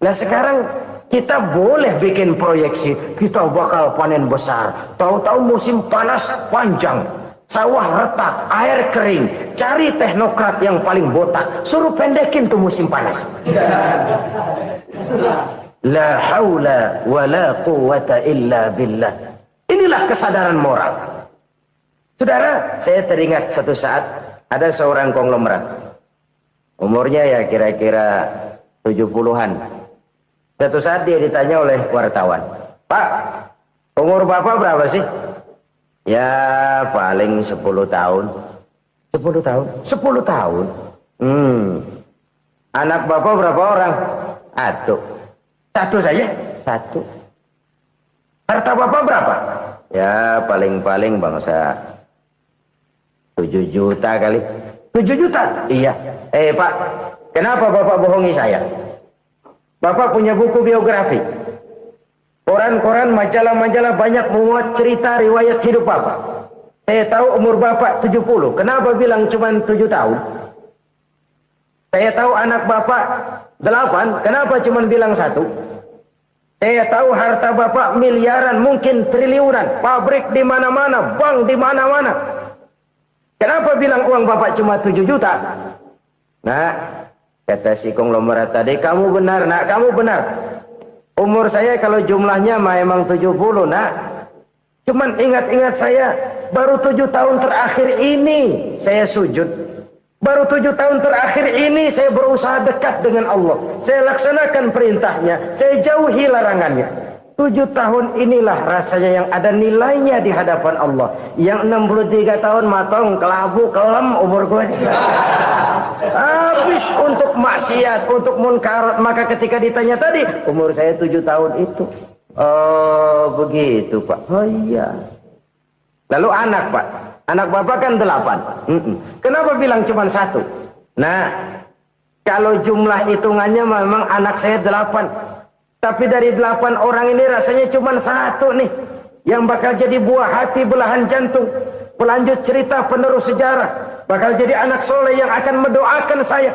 Nah sekarang kita boleh bikin proyeksi. Kita bakal panen besar. Tahu-tahu musim panas panjang. Sawah retak, air kering. Cari teknokrat yang paling botak. Suruh pendekin tuh musim panas. La haula wa la quwata illa billah. Inilah kesadaran moral. Saudara, saya teringat satu saat ada seorang konglomerat. Umurnya ya kira-kira 70-an. Satu saat dia ditanya oleh wartawan, "Pak, umur Bapak berapa sih?" "Ya paling 10 tahun." 10 tahun? 10 tahun? Anak Bapak berapa orang? Satu. Satu saja? Satu. Harta Bapak berapa? Ya paling-paling bangsa 7 juta kali. 7 juta? Iya. Pak, kenapa Bapak bohongi saya? Bapak punya buku biografi. Koran-koran, majalah-majalah banyak memuat cerita riwayat hidup Bapak. Saya tahu umur Bapak 70. Kenapa bilang cuma 7 tahun? Saya tahu anak Bapak 8. Kenapa cuma bilang 1? Saya tahu harta Bapak miliaran, mungkin triliunan. Pabrik di mana-mana, bank di mana-mana. Kenapa bilang uang Bapak cuma 7 juta? Nah, kata si konglomerat tadi, "Kamu benar, nak, kamu benar. Umur saya kalau jumlahnya memang 70, nak. Cuman ingat-ingat saya, baru 7 tahun terakhir ini saya sujud. Baru 7 tahun terakhir ini saya berusaha dekat dengan Allah. Saya laksanakan perintahnya, saya jauhi larangannya. 7 tahun inilah rasanya yang ada nilainya di hadapan Allah. Yang 63 tahun matong, kelabu, kelem umur gue. Habis untuk maksiat, untuk munkarat. Maka ketika ditanya tadi, umur saya 7 tahun itu. Oh begitu Pak. Oh iya. Lalu anak Pak. Anak Bapak kan 8. Kenapa bilang cuma 1? Nah, kalau jumlah hitungannya memang anak saya 8. Tapi dari 8 orang ini rasanya cuma 1 nih. Yang bakal jadi buah hati, belahan jantung. Pelanjut cerita, penerus sejarah. Bakal jadi anak soleh yang akan mendoakan saya.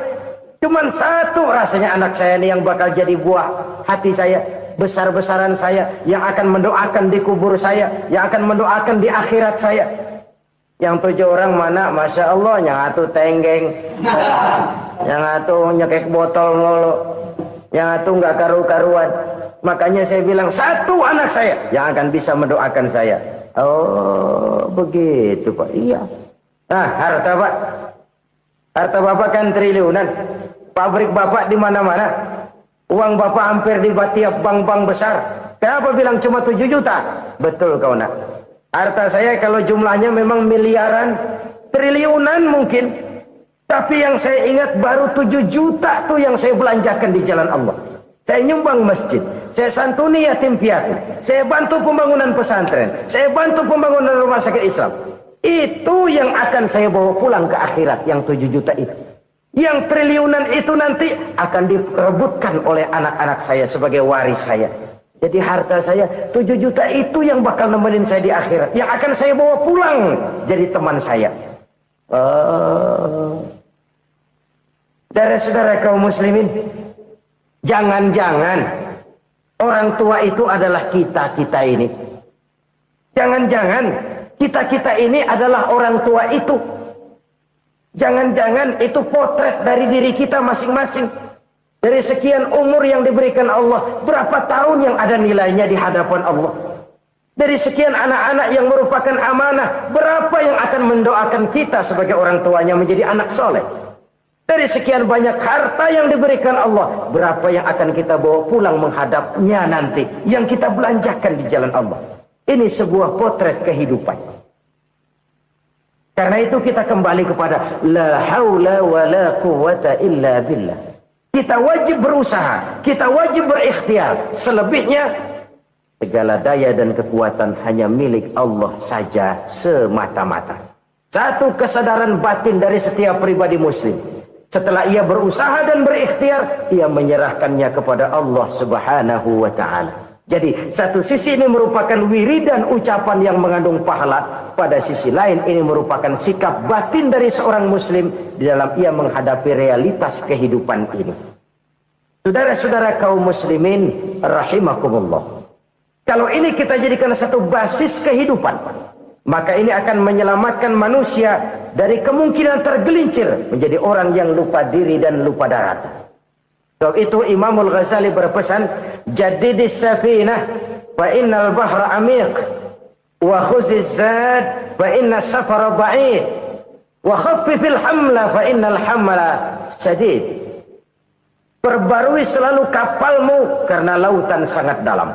Cuma 1 rasanya anak saya ini yang bakal jadi buah hati saya. Besar-besaran saya. Yang akan mendoakan di kubur saya. Yang akan mendoakan di akhirat saya. Yang 7 orang mana? Masya Allah. Yang 1 tenggeng. Yang 1 nyekek botol mulu. Yang 1 nggak karu-karuan. Makanya saya bilang 1 anak saya yang akan bisa mendoakan saya. Oh begitu Pak. Iya. Nah harta Pak. Harta Bapak kan triliunan. Pabrik Bapak di mana-mana. Uang Bapak hampir di tiap bank-bank besar. Kenapa bilang cuma 7 juta? Betul kau nak. Harta saya kalau jumlahnya memang miliaran, triliunan mungkin. Tapi yang saya ingat baru 7 juta tuh yang saya belanjakan di jalan Allah. Saya nyumbang masjid. Saya santuni yatim piatu. Saya bantu pembangunan pesantren. Saya bantu pembangunan rumah sakit Islam. Itu yang akan saya bawa pulang ke akhirat, yang 7 juta itu. Yang triliunan itu nanti akan direbutkan oleh anak-anak saya sebagai waris saya. Jadi harta saya 7 juta itu yang bakal nemenin saya di akhirat. Yang akan saya bawa pulang jadi teman saya. Saudara-saudara kaum muslimin, jangan-jangan orang tua itu adalah kita-kita ini. Jangan-jangan kita-kita ini adalah orang tua itu. Jangan-jangan itu potret dari diri kita masing-masing. Dari sekian umur yang diberikan Allah, berapa tahun yang ada nilainya di hadapan Allah. Dari sekian anak-anak yang merupakan amanah, berapa yang akan mendoakan kita sebagai orang tuanya menjadi anak soleh. Dari sekian banyak harta yang diberikan Allah, berapa yang akan kita bawa pulang menghadapnya nanti, yang kita belanjakan di jalan Allah. Ini sebuah potret kehidupan. Karena itu kita kembali kepada la haula wa la quwwata illa billah. Kita wajib berusaha, kita wajib berikhtiar. Selebihnya segala daya dan kekuatan hanya milik Allah saja semata-mata. Satu kesadaran batin dari setiap pribadi muslim. Setelah ia berusaha dan berikhtiar, ia menyerahkannya kepada Allah Subhanahu wa ta'ala. Jadi satu sisi ini merupakan wiridan ucapan yang mengandung pahala. Pada sisi lain ini merupakan sikap batin dari seorang muslim di dalam ia menghadapi realitas kehidupan ini. Saudara-saudara kaum muslimin rahimakumullah. Kalau ini kita jadikan satu basis kehidupan, maka ini akan menyelamatkan manusia dari kemungkinan tergelincir menjadi orang yang lupa diri dan lupa darat. Sebab itu Imamul Ghazali berpesan, jadidis safinah fa innal bahra amiq wa khuziz zad fa inna safara ba'id wa khaffifil hamla fa innal hamla sadid. Perbarui selalu kapalmu karena lautan sangat dalam.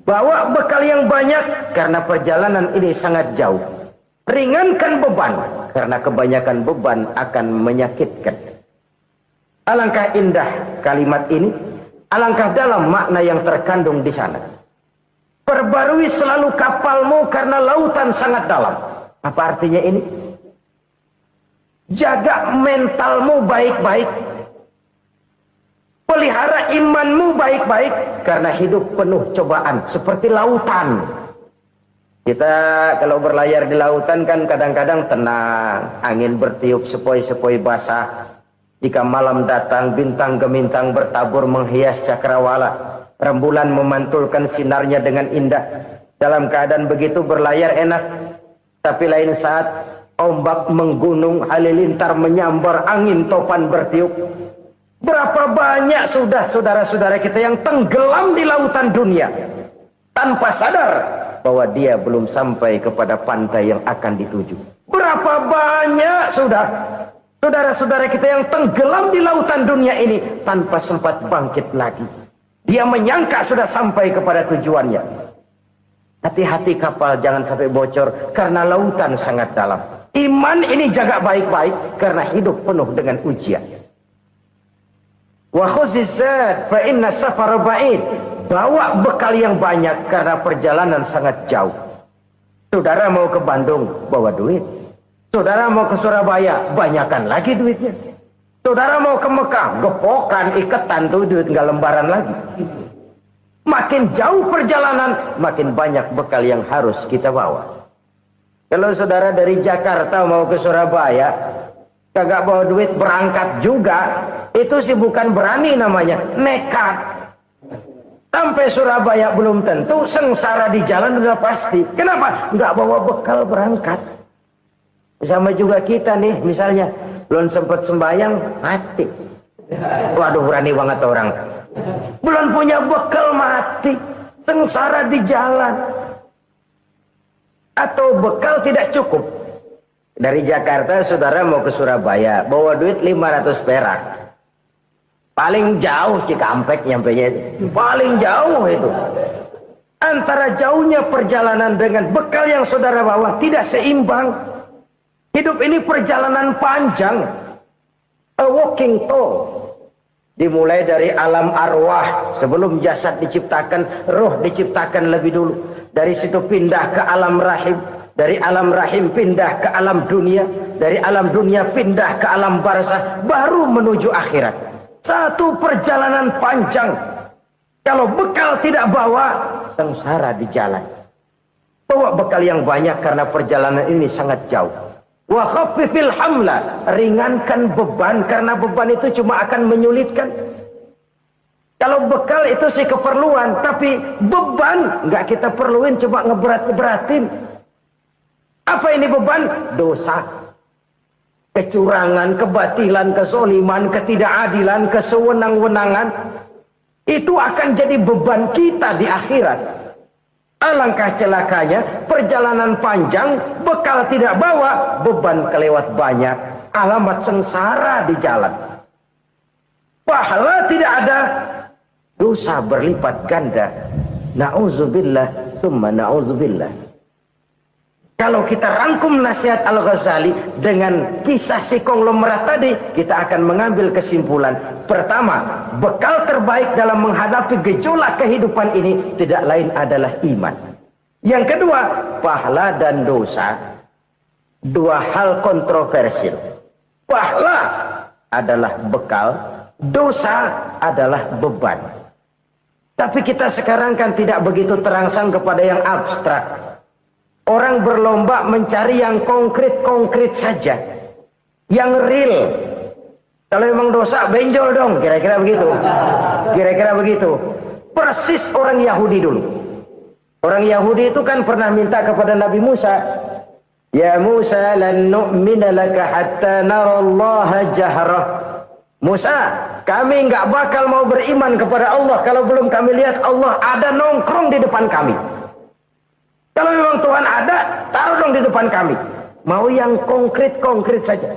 Bawa bekal yang banyak karena perjalanan ini sangat jauh. Ringankan beban karena kebanyakan beban akan menyakitkan. Alangkah indah kalimat ini, alangkah dalam makna yang terkandung di sana. Perbarui selalu kapalmu karena lautan sangat dalam. Apa artinya ini? Jaga mentalmu baik-baik. Pelihara imanmu baik-baik karena hidup penuh cobaan seperti lautan. Kita kalau berlayar di lautan kan kadang-kadang tenang, angin bertiup sepoi-sepoi basah. Jika malam datang, bintang gemintang bertabur menghias cakrawala. Rembulan memantulkan sinarnya dengan indah. Dalam keadaan begitu berlayar enak. Tapi lain saat ombak menggunung, halilintar menyambar, angin topan bertiup. Berapa banyak sudah saudara-saudara kita yang tenggelam di lautan dunia tanpa sadar bahwa dia belum sampai kepada pantai yang akan dituju. Berapa banyak sudah saudara-saudara kita yang tenggelam di lautan dunia ini tanpa sempat bangkit lagi. Dia menyangka sudah sampai kepada tujuannya. Hati-hati kapal jangan sampai bocor karena lautan sangat dalam. Iman ini jaga baik-baik karena hidup penuh dengan ujian. Wa khuzizat fa inna safara ba'id. Bawa bekal yang banyak karena perjalanan sangat jauh. Saudara mau ke Bandung, bawa duit. Saudara mau ke Surabaya, banyakan lagi duitnya. Saudara mau ke Mekah, gepokan, iketan tuh duit nggak lembaran lagi. Makin jauh perjalanan, makin banyak bekal yang harus kita bawa. Kalau saudara dari Jakarta mau ke Surabaya, kagak bawa duit berangkat juga, itu sih bukan berani namanya, nekat. Sampai Surabaya belum tentu, sengsara di jalan udah pasti. Kenapa? Nggak bawa bekal berangkat. Sama juga kita nih, misalnya belum sempat sembahyang, mati. Waduh, berani banget orang. Belum punya bekal, mati. Sengsara di jalan. Atau bekal tidak cukup. Dari Jakarta saudara mau ke Surabaya, bawa duit 500 perak. Paling jauh Cikampek nyampenya itu. Paling jauh itu. Antara jauhnya perjalanan dengan bekal yang saudara bawa tidak seimbang. Hidup ini perjalanan panjang. A walking tour. Dimulai dari alam arwah. Sebelum jasad diciptakan, roh diciptakan lebih dulu. Dari situ pindah ke alam rahim. Dari alam rahim pindah ke alam dunia. Dari alam dunia pindah ke alam barzah. Baru menuju akhirat. Satu perjalanan panjang. Kalau bekal tidak bawa, sengsara di jalan. Bawa bekal yang banyak karena perjalanan ini sangat jauh. Wa khaffifil hamla, ringankan beban karena beban itu cuma akan menyulitkan. Kalau bekal itu sih keperluan, tapi beban nggak kita perluin, coba ngeberat-beratin. Apa ini beban? Dosa. Kecurangan, kebatilan, kesoliman, ketidakadilan, kesewenang-wenangan. Itu akan jadi beban kita di akhirat. Alangkah celakanya, perjalanan panjang, bekal tidak bawa, beban kelewat banyak, alamat sengsara di jalan. Pahala tidak ada, dosa berlipat ganda. Na'udzubillah, summa na'udzubillah. Kalau kita rangkum nasihat Al-Ghazali dengan kisah si konglomerat tadi, kita akan mengambil kesimpulan. Pertama, bekal terbaik dalam menghadapi gejolak kehidupan ini tidak lain adalah iman. Yang kedua, pahala dan dosa. Dua hal kontroversial. Pahala adalah bekal, dosa adalah beban. Tapi kita sekarang kan tidak begitu terangsang kepada yang abstrak. Orang berlomba mencari yang konkret-konkret saja. Yang real. Kalau memang dosa, benjol dong. Kira-kira begitu. Kira-kira begitu. Persis orang Yahudi dulu. Orang Yahudi itu kan pernah minta kepada Nabi Musa. Ya Musa, lan nu'mina laka hatta narallaha jahrah. Musa, kami nggak bakal mau beriman kepada Allah kalau belum kami lihat Allah ada nongkrong di depan kami. Kalau memang Tuhan ada, taruh dong di depan kami. Mau yang konkret-konkret saja.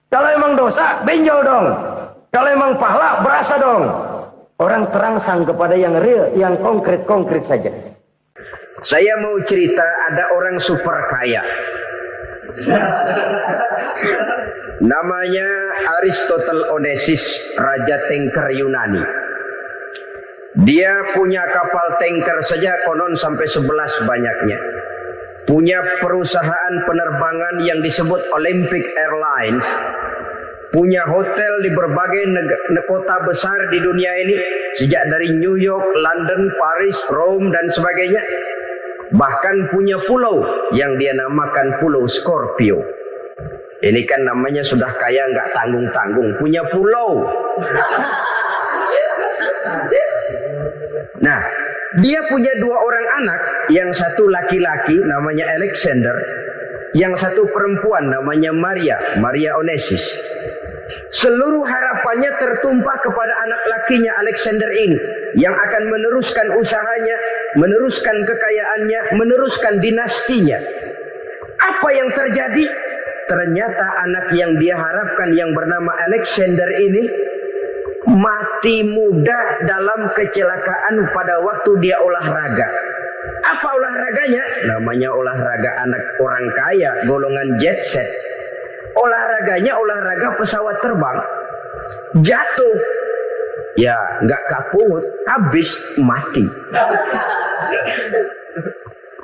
Kalau memang dosa, benjol dong. Kalau emang pahala, berasa dong. Orang terangsang kepada yang real, yang konkret-konkret saja. Saya mau cerita, ada orang super kaya. Namanya Aristotle Onassis, Raja Tanker Yunani. Dia punya kapal tanker saja konon sampai 11 banyaknya. Punya perusahaan penerbangan yang disebut Olympic Airlines. Punya hotel di berbagai kota besar di dunia ini. Sejak dari New York, London, Paris, Rome dan sebagainya. Bahkan punya pulau yang dia namakan Pulau Scorpio. Ini kan namanya sudah kaya nggak tanggung-tanggung. Punya pulau. Nah, dia punya 2 orang anak, yang satu laki-laki namanya Alexander, yang satu perempuan namanya Maria Onassis. Seluruh harapannya tertumpah kepada anak lakinya Alexander ini, yang akan meneruskan usahanya, meneruskan kekayaannya, meneruskan dinastinya. Apa yang terjadi? Ternyata anak yang dia harapkan yang bernama Alexander ini mati muda dalam kecelakaan pada waktu dia olahraga. Apa olahraganya? Namanya olahraga anak orang kaya, golongan jet set. Olahraganya olahraga pesawat terbang. Jatuh. Ya, nggak kaput, habis mati.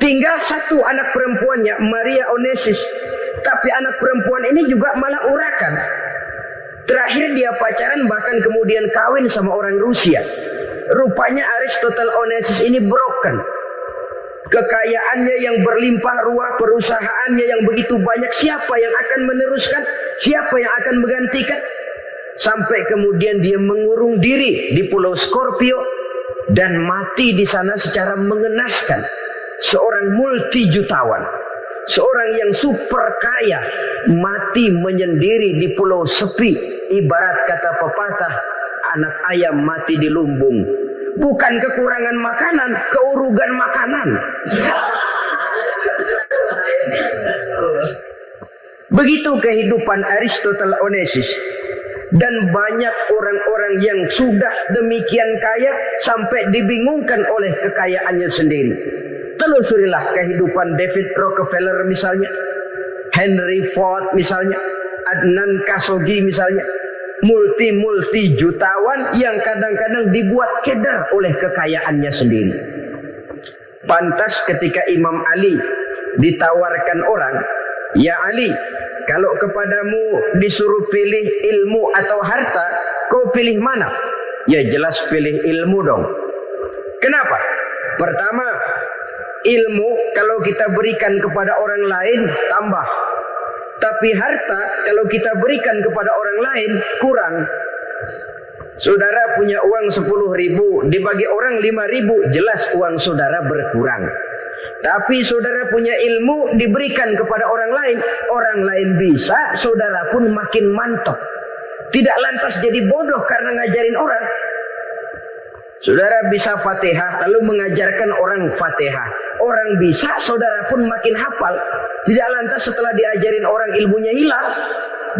Tinggal satu anak perempuannya, Maria Onassis. Tapi anak perempuan ini juga malah urakan. Terakhir dia pacaran, bahkan kemudian kawin sama orang Rusia. Rupanya Aristotle Onassis ini broken. Kekayaannya yang berlimpah ruah, perusahaannya yang begitu banyak, siapa yang akan meneruskan? Siapa yang akan menggantikan? Sampai kemudian dia mengurung diri di Pulau Scorpio dan mati di sana secara mengenaskan. Seorang multi-jutawan, seorang yang super kaya, mati menyendiri di pulau sepi. Ibarat kata pepatah, anak ayam mati di lumbung. Bukan kekurangan makanan, keurugan makanan. Begitu kehidupan Aristotle Onassis. Dan banyak orang-orang yang sudah demikian kaya sampai dibingungkan oleh kekayaannya sendiri. Telusurilah kehidupan David Rockefeller misalnya, Henry Ford misalnya, Adnan Khashoggi misalnya. Multi jutawan yang kadang-kadang dibuat keder oleh kekayaannya sendiri. Pantas ketika Imam Ali ditawarkan orang, "Ya Ali, kalau kepadamu disuruh pilih ilmu atau harta, kau pilih mana?" Ya jelas pilih ilmu dong. Kenapa? Pertama, ilmu kalau kita berikan kepada orang lain tambah. Tapi harta kalau kita berikan kepada orang lain kurang. Saudara punya uang 10.000, dibagi orang 5.000, jelas uang saudara berkurang. Tapi saudara punya ilmu diberikan kepada orang lain bisa, saudara pun makin mantap. Tidak lantas jadi bodoh karena ngajarin orang. Saudara bisa Fatihah lalu mengajarkan orang Fatihah. Orang bisa, saudara pun makin hafal. Tidak lantas setelah diajarin orang ilmunya hilang.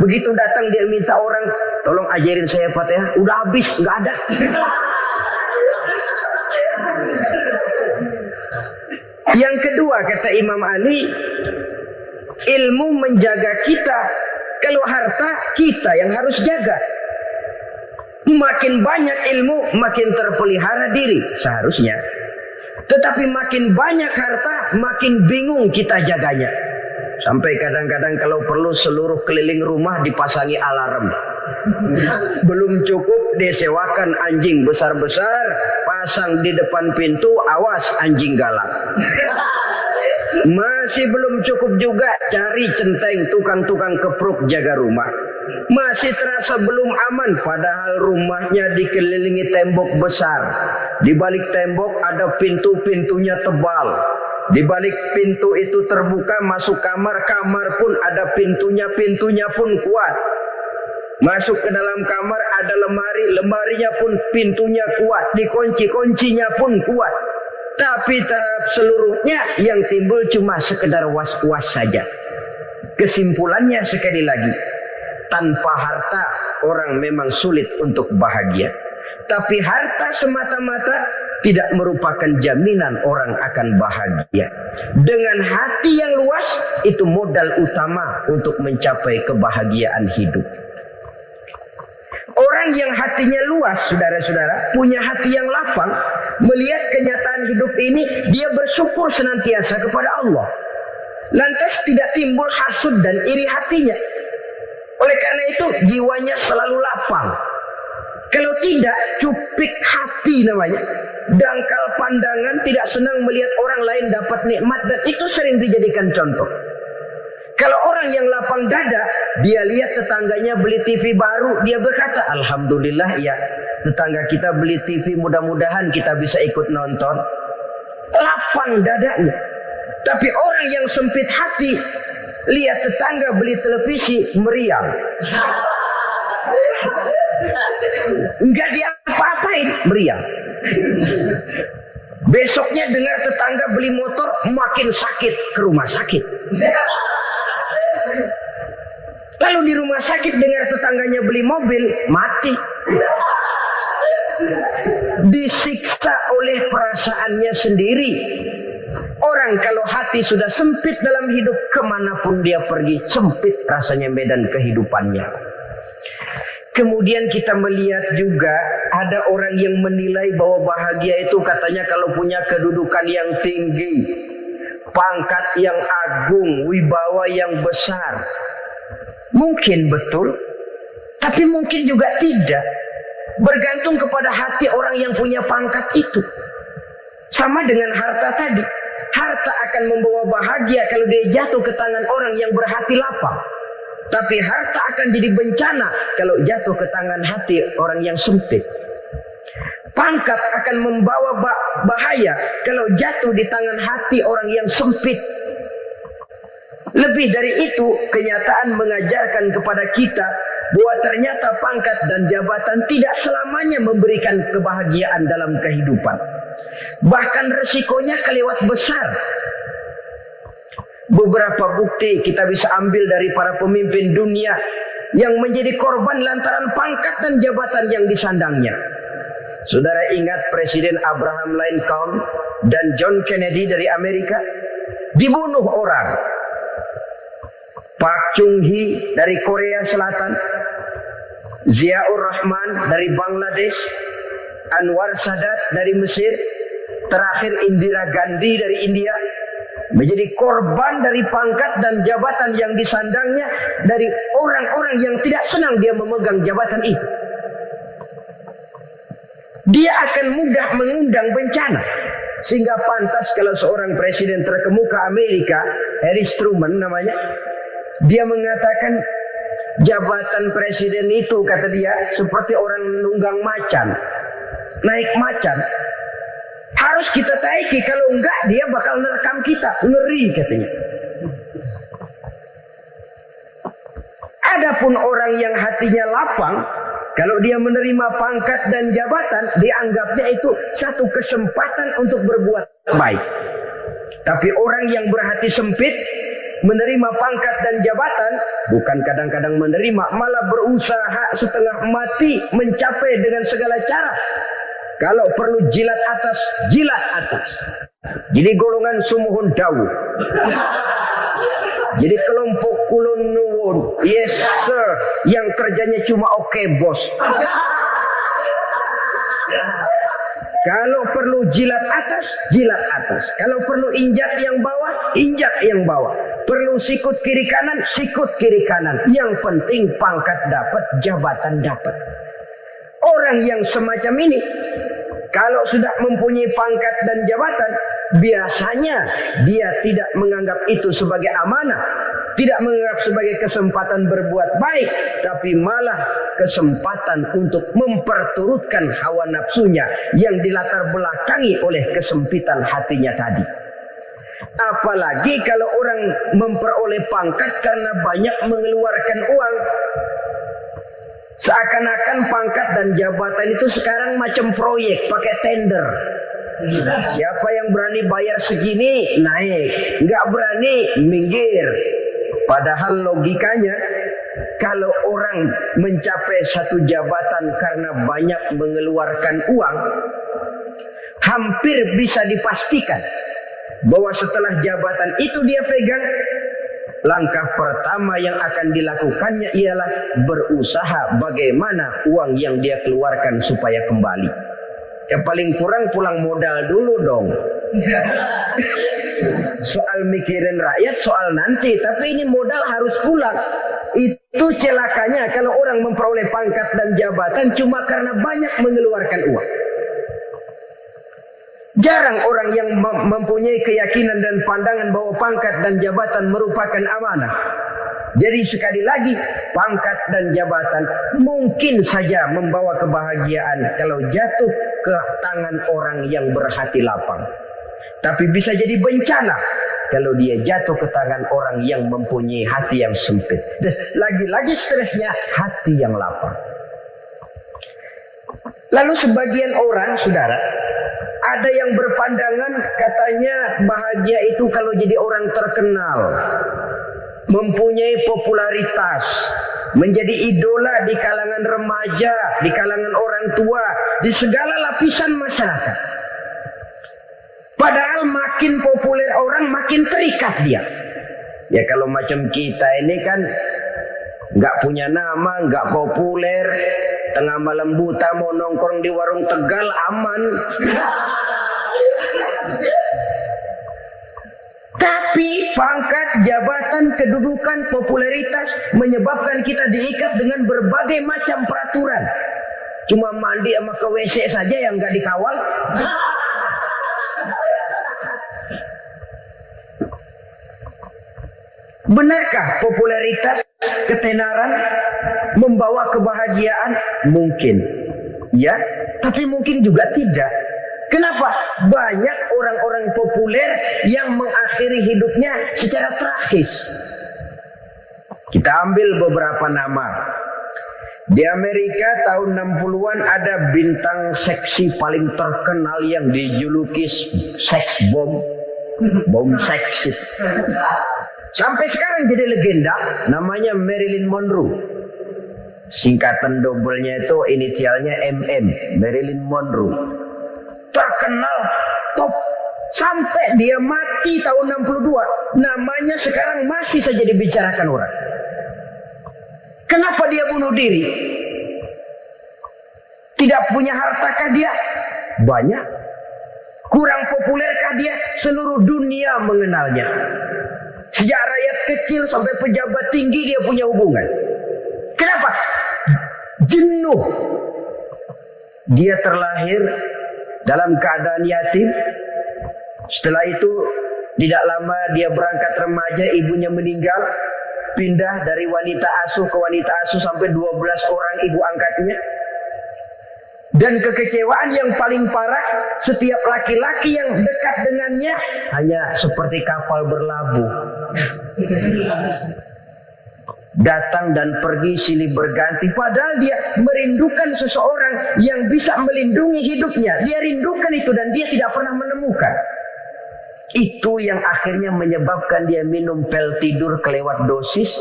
Begitu datang dia minta orang, "Tolong ajarin saya Fatihah." Udah habis, nggak ada. Yang kedua kata Imam Ali, ilmu menjaga kita. Kalau harta kita yang harus jaga. Makin banyak ilmu, makin terpelihara diri seharusnya. Tetapi makin banyak harta, makin bingung kita jaganya. Sampai kadang-kadang kalau perlu seluruh keliling rumah dipasangi alarm. Belum cukup disewakan anjing besar-besar, pasang di depan pintu, awas anjing galak. Masih belum cukup juga cari centeng tukang-tukang kepruk jaga rumah. Masih terasa belum aman, padahal rumahnya dikelilingi tembok besar. Di balik tembok ada pintu-pintunya tebal. Di balik pintu itu terbuka masuk kamar, kamar pun ada pintunya pun kuat. Masuk ke dalam kamar ada lemari, lemarinya pun pintunya kuat, dikunci-kuncinya pun kuat. Tapi terhadap seluruhnya yang timbul cuma sekedar was-was saja. Kesimpulannya sekali lagi, tanpa harta orang memang sulit untuk bahagia. Tapi harta semata-mata tidak merupakan jaminan orang akan bahagia. Dengan hati yang luas, itu modal utama untuk mencapai kebahagiaan hidup. Orang yang hatinya luas, saudara-saudara, punya hati yang lapang, melihat kenyataan hidup ini, dia bersyukur senantiasa kepada Allah. Lantas tidak timbul hasud dan iri hatinya. Oleh karena itu, jiwanya selalu lapang. Kalau tidak, cupik hati namanya. Dangkal pandangan, tidak senang melihat orang lain dapat nikmat, dan itu sering dijadikan contoh. Kalau orang yang lapang dada, dia lihat tetangganya beli TV baru, dia berkata, alhamdulillah ya, tetangga kita beli TV, mudah-mudahan kita bisa ikut nonton. Lapang dadanya. Tapi orang yang sempit hati, lihat tetangga beli televisi, meriang. Enggak diapa-apain, meriang. Besoknya dengar tetangga beli motor, makin sakit, ke rumah sakit. Lalu di rumah sakit dengar tetangganya beli mobil, mati. Disiksa oleh perasaannya sendiri. Orang kalau hati sudah sempit dalam hidup, kemanapun dia pergi, sempit rasanya medan kehidupannya. Kemudian kita melihat juga ada orang yang menilai bahwa bahagia itu katanya kalau punya kedudukan yang tinggi, pangkat yang agung, wibawa yang besar. Mungkin betul, tapi mungkin juga tidak. Bergantung kepada hati orang yang punya pangkat itu. Sama dengan harta tadi. Harta akan membawa bahagia kalau dia jatuh ke tangan orang yang berhati lapang. Tapi harta akan jadi bencana kalau jatuh ke tangan hati orang yang sempit. Pangkat akan membawa bahaya kalau jatuh di tangan hati orang yang sempit. Lebih dari itu, kenyataan mengajarkan kepada kita bahwa ternyata pangkat dan jabatan tidak selamanya memberikan kebahagiaan dalam kehidupan. Bahkan resikonya kelewat besar. Beberapa bukti kita bisa ambil dari para pemimpin dunia yang menjadi korban lantaran pangkat dan jabatan yang disandangnya. Saudara ingat Presiden Abraham Lincoln dan John Kennedy dari Amerika dibunuh orang. Park Chung-hee dari Korea Selatan, Ziaur Rahman dari Bangladesh, Anwar Sadat dari Mesir, terakhir Indira Gandhi dari India, menjadi korban dari pangkat dan jabatan yang disandangnya dari orang-orang yang tidak senang dia memegang jabatan itu. Dia akan mudah mengundang bencana. Sehingga pantas kalau seorang presiden terkemuka Amerika, Harry Truman namanya, dia mengatakan jabatan presiden itu, kata dia, seperti orang nunggang macan, naik macan. Harus kita taiki, kalau enggak dia bakal nerekam kita, ngeri katanya. Adapun orang yang hatinya lapang, kalau dia menerima pangkat dan jabatan, dianggapnya itu satu kesempatan untuk berbuat baik. Tapi orang yang berhati sempit, menerima pangkat dan jabatan, bukan kadang-kadang menerima, malah berusaha setengah mati mencapai dengan segala cara. Kalau perlu jilat atas, jilat atas. Jadi golongan sumuhun dawu. Jadi kelompok kulon nuwun, yes sir, yang kerjanya cuma oke bos. Kalau perlu jilat atas, jilat atas. Kalau perlu injak yang bawah, injak yang bawah. Perlu sikut kiri kanan, sikut kiri kanan. Yang penting pangkat dapat, jabatan dapat. Orang yang semacam ini, kalau sudah mempunyai pangkat dan jabatan, biasanya dia tidak menganggap itu sebagai amanah, tidak menganggap sebagai kesempatan berbuat baik, tapi malah kesempatan untuk memperturutkan hawa nafsunya yang dilatar belakangi oleh kesempitan hatinya tadi. Apalagi kalau orang memperoleh pangkat karena banyak mengeluarkan uang. Seakan-akan pangkat dan jabatan itu sekarang macam proyek, pakai tender. Siapa yang berani bayar segini, naik. Nggak berani, minggir. Padahal logikanya, kalau orang mencapai satu jabatan karena banyak mengeluarkan uang, hampir bisa dipastikan bahwa setelah jabatan itu dia pegang, langkah pertama yang akan dilakukannya ialah berusaha bagaimana uang yang dia keluarkan supaya kembali. Ya paling kurang pulang modal dulu dong. Soal mikirin rakyat, soal nanti, tapi ini modal harus pulang. Itu celakanya kalau orang memperoleh pangkat dan jabatan cuma karena banyak mengeluarkan uang. Jarang orang yang mempunyai keyakinan dan pandangan bahwa pangkat dan jabatan merupakan amanah. Jadi sekali lagi, pangkat dan jabatan mungkin saja membawa kebahagiaan kalau jatuh ke tangan orang yang berhati lapang. Tapi bisa jadi bencana kalau dia jatuh ke tangan orang yang mempunyai hati yang sempit. Dan lagi-lagi stresnya hati yang lapang. Lalu sebagian orang, saudara, ada yang berpandangan katanya bahagia itu kalau jadi orang terkenal, mempunyai popularitas, menjadi idola di kalangan remaja, di kalangan orang tua, di segala lapisan masyarakat. Padahal makin populer orang makin terikat dia. Ya kalau macam kita ini kan nggak punya nama, nggak populer, tengah malam buta mau nongkrong di warung Tegal aman. Tapi pangkat, jabatan, kedudukan, popularitas menyebabkan kita diikat dengan berbagai macam peraturan. Cuma mandi sama ke WC saja yang nggak dikawal. Benarkah popularitas, ketenaran membawa kebahagiaan? Mungkin. Ya, tapi mungkin juga tidak. Kenapa? Banyak orang-orang populer yang mengakhiri hidupnya secara tragis. Kita ambil beberapa nama. Di Amerika tahun 60-an ada bintang seksi paling terkenal yang dijuluki seks bom. Bom seksi. Sampai sekarang jadi legenda, namanya Marilyn Monroe. Singkatan dobelnya itu inisialnya MM, Marilyn Monroe. Terkenal, top, sampai dia mati tahun 62. Namanya sekarang masih saja dibicarakan orang. Kenapa dia bunuh diri? Tidak punya hartakah dia? Banyak. Kurang populerkah dia? Seluruh dunia mengenalnya. Sejak rakyat kecil sampai pejabat tinggi dia punya hubungan. Kenapa? Jenuh. Dia terlahir dalam keadaan yatim. Setelah itu tidak lama dia berangkat remaja, ibunya meninggal. Pindah dari wanita asuh ke wanita asuh sampai 12 orang ibu angkatnya. Dan kekecewaan yang paling parah, setiap laki-laki yang dekat dengannya hanya seperti kapal berlabuh. Datang dan pergi silih berganti. Padahal dia merindukan seseorang yang bisa melindungi hidupnya. Dia rindukan itu dan dia tidak pernah menemukan. Itu yang akhirnya menyebabkan dia minum pil tidur kelewat dosis.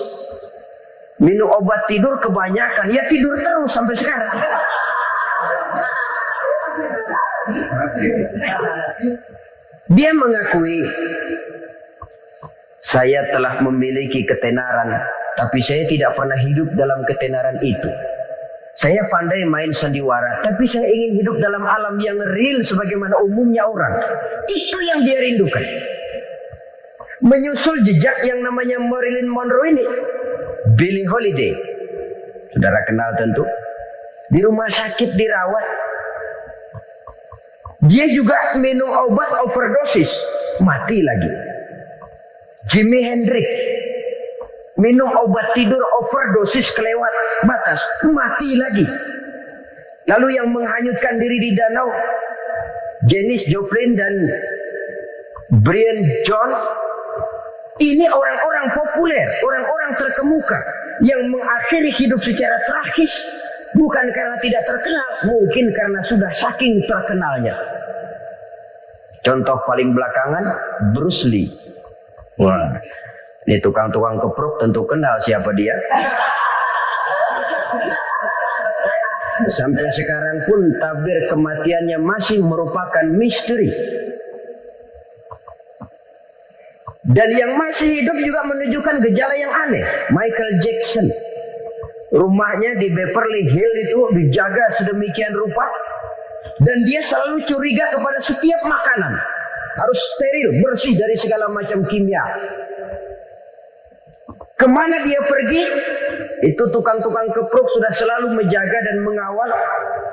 Minum obat tidur kebanyakan. Ya tidur terus sampai sekarang. Dia mengakui, saya telah memiliki ketenaran, tapi saya tidak pernah hidup dalam ketenaran itu. Saya pandai main sandiwara, tapi saya ingin hidup dalam alam yang real sebagaimana umumnya orang. Itu yang dia rindukan. Menyusul jejak yang namanya Marilyn Monroe ini, Billie Holiday, saudara kenal tentu. Di rumah sakit dirawat. Dia juga minum obat overdosis, mati lagi. Jimi Hendrix minum obat tidur overdosis kelewat batas, mati lagi. Lalu yang menghanyutkan diri di danau, Janis Joplin dan Brian Jones. Ini orang-orang populer, orang-orang terkemuka yang mengakhiri hidup secara tragis. Bukan karena tidak terkenal, mungkin karena sudah saking terkenalnya. Contoh paling belakangan, Bruce Lee. Wah, ini tukang-tukang keprok tentu kenal siapa dia. Sampai sekarang pun tabir kematiannya masih merupakan misteri. Dan yang masih hidup juga menunjukkan gejala yang aneh. Michael Jackson, rumahnya di Beverly Hills itu dijaga sedemikian rupa, dan dia selalu curiga kepada setiap makanan harus steril, bersih dari segala macam kimia. Kemana dia pergi, itu tukang-tukang keprok sudah selalu menjaga dan mengawal,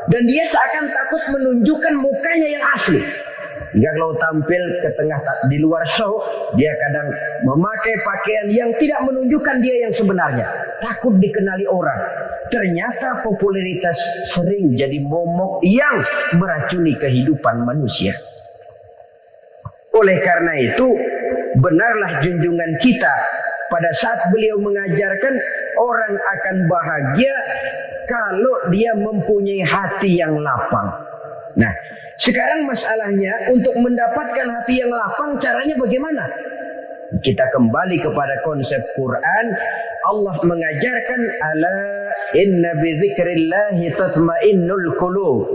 dan dia seakan takut menunjukkan mukanya yang asli. Hingga kalau tampil ke tengah di luar show, dia kadang memakai pakaian yang tidak menunjukkan dia yang sebenarnya. Takut dikenali orang. Ternyata popularitas sering jadi momok yang meracuni kehidupan manusia. Oleh karena itu, benarlah junjungan kita pada saat beliau mengajarkan orang akan bahagia kalau dia mempunyai hati yang lapang. Nah, sekarang masalahnya untuk mendapatkan hati yang lapang, caranya bagaimana? Kita kembali kepada konsep Quran. Allah mengajarkan, ala inna bi dzikrillahi tatmainnul qulub.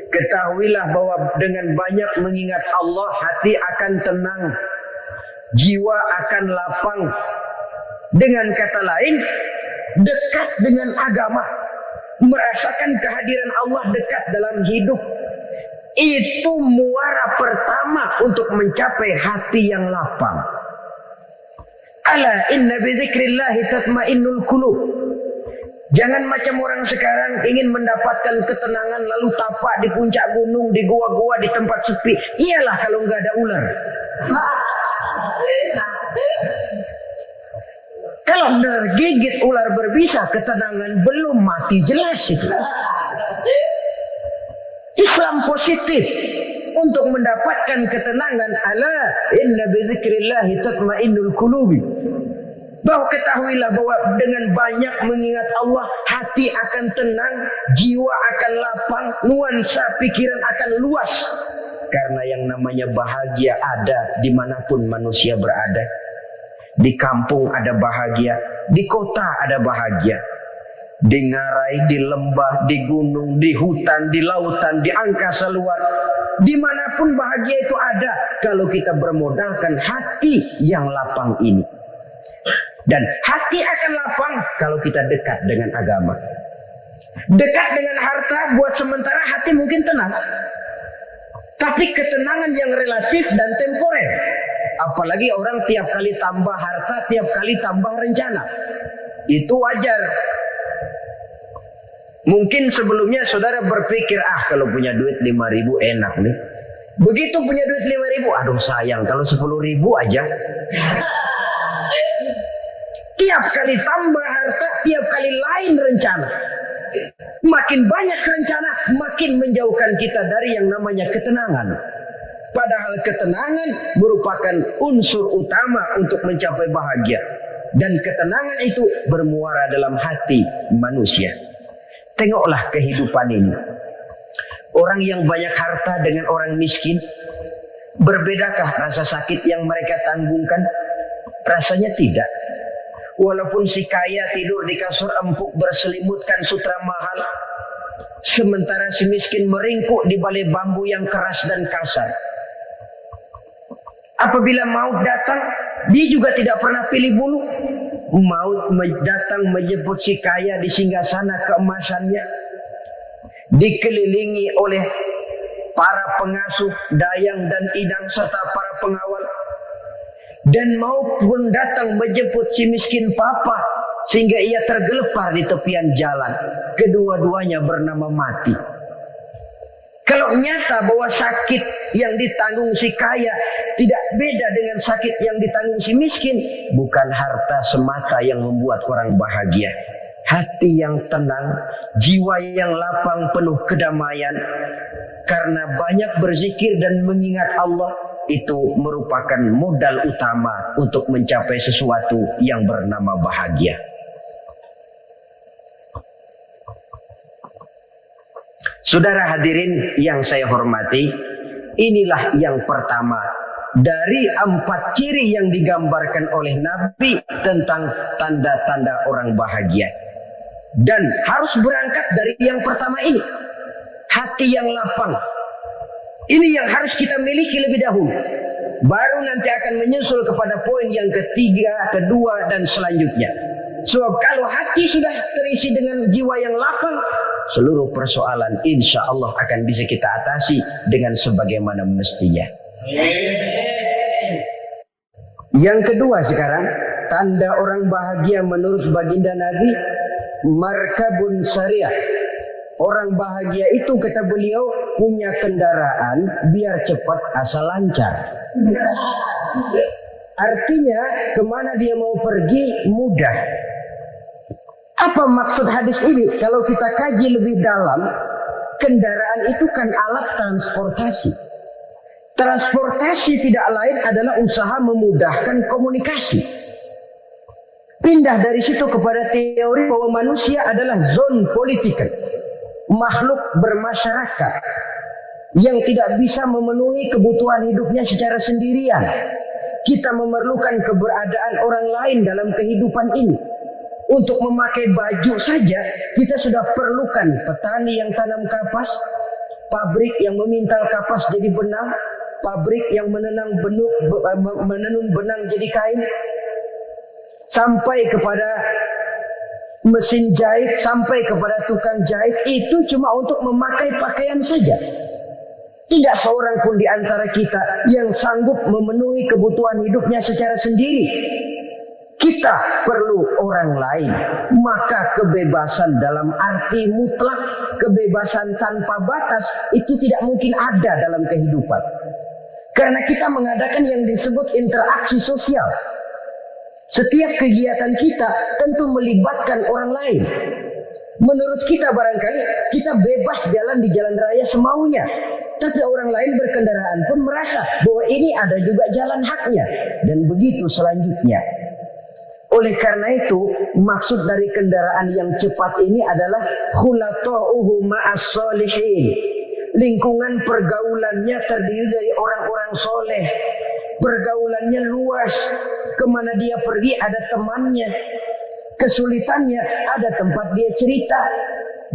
Ketahuilah bahwa dengan banyak mengingat Allah, hati akan tenang, jiwa akan lapang. Dengan kata lain, dekat dengan agama, merasakan kehadiran Allah dekat dalam hidup. Itu muara pertama untuk mencapai hati yang lapang. Ala inna bi dzikrillahi tatmainnul qulub. Jangan macam orang sekarang ingin mendapatkan ketenangan lalu tapak di puncak gunung, di gua-gua, di tempat sepi. Iyalah kalau nggak ada ular. Kalau tergigit ular berbisa, ketenangan belum mati jelas itu. Islam positif untuk mendapatkan ketenangan. Ala inna bi dzikrillahi tatmainnul qulubi. Bahwa ketahuilah bahwa dengan banyak mengingat Allah, hati akan tenang, jiwa akan lapang, nuansa pikiran akan luas. Karena yang namanya bahagia ada dimanapun manusia berada. Di kampung ada bahagia, di kota ada bahagia. Di ngarai, di lembah, di gunung, di hutan, di lautan, di angkasa luar, dimanapun bahagia itu ada kalau kita bermodalkan hati yang lapang ini. Dan hati akan lapang kalau kita dekat dengan agama. Dekat dengan harta buat sementara hati mungkin tenang, tapi ketenangan yang relatif dan temporer. Apalagi orang tiap kali tambah harta, tiap kali tambah rencana. Itu wajar. Mungkin sebelumnya saudara berpikir, kalau punya duit 5.000 enak nih. Begitu punya duit 5.000, aduh sayang kalau 10.000 aja. Tiap kali tambah harta, tiap kali lain rencana. Makin banyak rencana, makin menjauhkan kita dari yang namanya ketenangan. Padahal ketenangan merupakan unsur utama untuk mencapai bahagia. Dan ketenangan itu bermuara dalam hati manusia. Tengoklah kehidupan ini. Orang yang banyak harta dengan orang miskin, berbedakah rasa sakit yang mereka tanggungkan? Rasanya tidak. Walaupun si kaya tidur di kasur empuk berselimutkan sutra mahal, sementara si miskin meringkuk di balai bambu yang keras dan kasar. Apabila maut datang, dia juga tidak pernah pilih bulu. Maut datang menjemput si kaya di singgasana keemasannya, dikelilingi oleh para pengasuh, dayang dan idang serta para pengawal. Dan maut pun datang menjemput si miskin papa sehingga ia tergelepar di tepian jalan. Kedua-duanya bernama mati. Kalau nyata bahwa sakit yang ditanggung si kaya tidak beda dengan sakit yang ditanggung si miskin, bukan harta semata yang membuat orang bahagia. Hati yang tenang, jiwa yang lapang penuh kedamaian. Karena banyak berzikir dan mengingat Allah, itu merupakan modal utama untuk mencapai sesuatu yang bernama bahagia. Saudara hadirin yang saya hormati, inilah yang pertama dari 4 ciri yang digambarkan oleh Nabi tentang tanda-tanda orang bahagia. Dan harus berangkat dari yang pertama ini, hati yang lapang. Ini yang harus kita miliki lebih dahulu. Baru nanti akan menyusul kepada poin yang ketiga, kedua, dan selanjutnya. Sebab kalau hati sudah terisi dengan jiwa yang lapang, seluruh persoalan insya Allah akan bisa kita atasi dengan sebagaimana mestinya. Yang kedua sekarang, tanda orang bahagia menurut baginda Nabi, markabun syariah. Orang bahagia itu kata beliau punya kendaraan biar cepat asal lancar. Artinya kemana dia mau pergi mudah. Apa maksud hadis ini? Kalau kita kaji lebih dalam, kendaraan itu kan alat transportasi. Transportasi tidak lain adalah usaha memudahkan komunikasi. Pindah dari situ kepada teori bahwa manusia adalah zon political, makhluk bermasyarakat yang tidak bisa memenuhi kebutuhan hidupnya secara sendirian. Kita memerlukan keberadaan orang lain dalam kehidupan ini. Untuk memakai baju saja kita sudah perlukan petani yang tanam kapas, pabrik yang memintal kapas jadi benang, pabrik yang menenun benang jadi kain, sampai kepada mesin jahit, sampai kepada tukang jahit. Itu cuma untuk memakai pakaian saja. Tidak seorang pun di antara kita yang sanggup memenuhi kebutuhan hidupnya secara sendiri. Kita perlu orang lain. Maka kebebasan dalam arti mutlak, kebebasan tanpa batas, itu tidak mungkin ada dalam kehidupan. Karena kita mengadakan yang disebut interaksi sosial. Setiap kegiatan kita tentu melibatkan orang lain. Menurut kita barangkali kita bebas jalan di jalan raya semaunya. Tapi orang lain berkendaraan pun merasa bahwa ini ada juga jalan haknya. Dan begitu selanjutnya. Oleh karena itu, maksud dari kendaraan yang cepat ini adalah khulata'uhu ma'as solihin. Lingkungan pergaulannya terdiri dari orang-orang soleh. Pergaulannya luas. Kemana dia pergi ada temannya. Kesulitannya ada tempat dia cerita.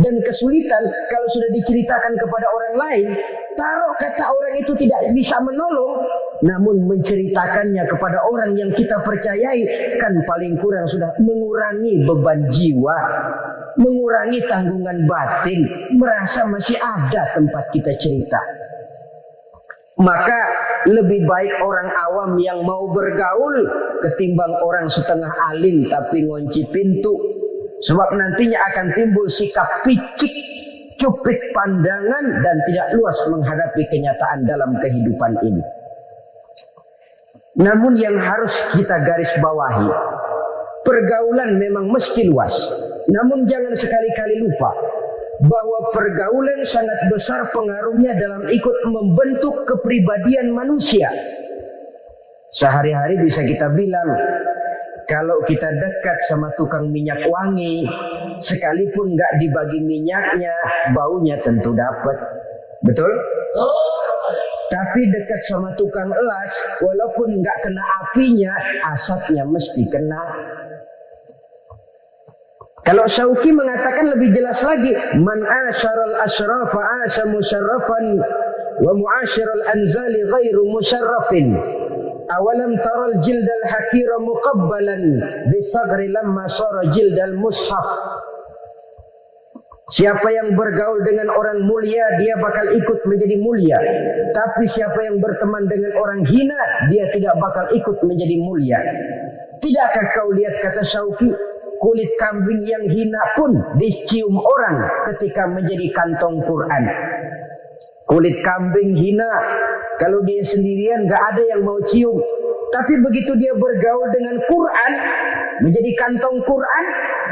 Dan kesulitan kalau sudah diceritakan kepada orang lain, taruh kata orang itu tidak bisa menolong, namun menceritakannya kepada orang yang kita percayai, kan paling kurang sudah mengurangi beban jiwa, mengurangi tanggungan batin, merasa masih ada tempat kita cerita. Maka lebih baik orang awam yang mau bergaul ketimbang orang setengah alim tapi ngunci pintu. Sebab nantinya akan timbul sikap picik, cupik pandangan, dan tidak luas menghadapi kenyataan dalam kehidupan ini. Namun yang harus kita garis bawahi, pergaulan memang mesti luas. Namun jangan sekali-kali lupa bahwa pergaulan sangat besar pengaruhnya dalam ikut membentuk kepribadian manusia. Sehari-hari bisa kita bilang, kalau kita dekat sama tukang minyak wangi, sekalipun nggak dibagi minyaknya, baunya tentu dapat. Betul? Tapi dekat sama tukang elas, walaupun nggak kena apinya, asapnya mesti kena. Kalau Syauqi mengatakan lebih jelas lagi, man asyaral asrafa asa musyarrafan wa muasyiral anzali ghairu musyarrafin. Awalam taral jildal hakira muqabbalan bisagri lamma sara jildal mushaf. Siapa yang bergaul dengan orang mulia, dia bakal ikut menjadi mulia. Tapi siapa yang berteman dengan orang hina, dia tidak bakal ikut menjadi mulia. Tidakkah kau lihat, kata Syauqi, kulit kambing yang hina pun dicium orang ketika menjadi kantong Quran. Kulit kambing hina, kalau dia sendirian gak ada yang mau cium. Tapi begitu dia bergaul dengan Quran, menjadi kantong Quran,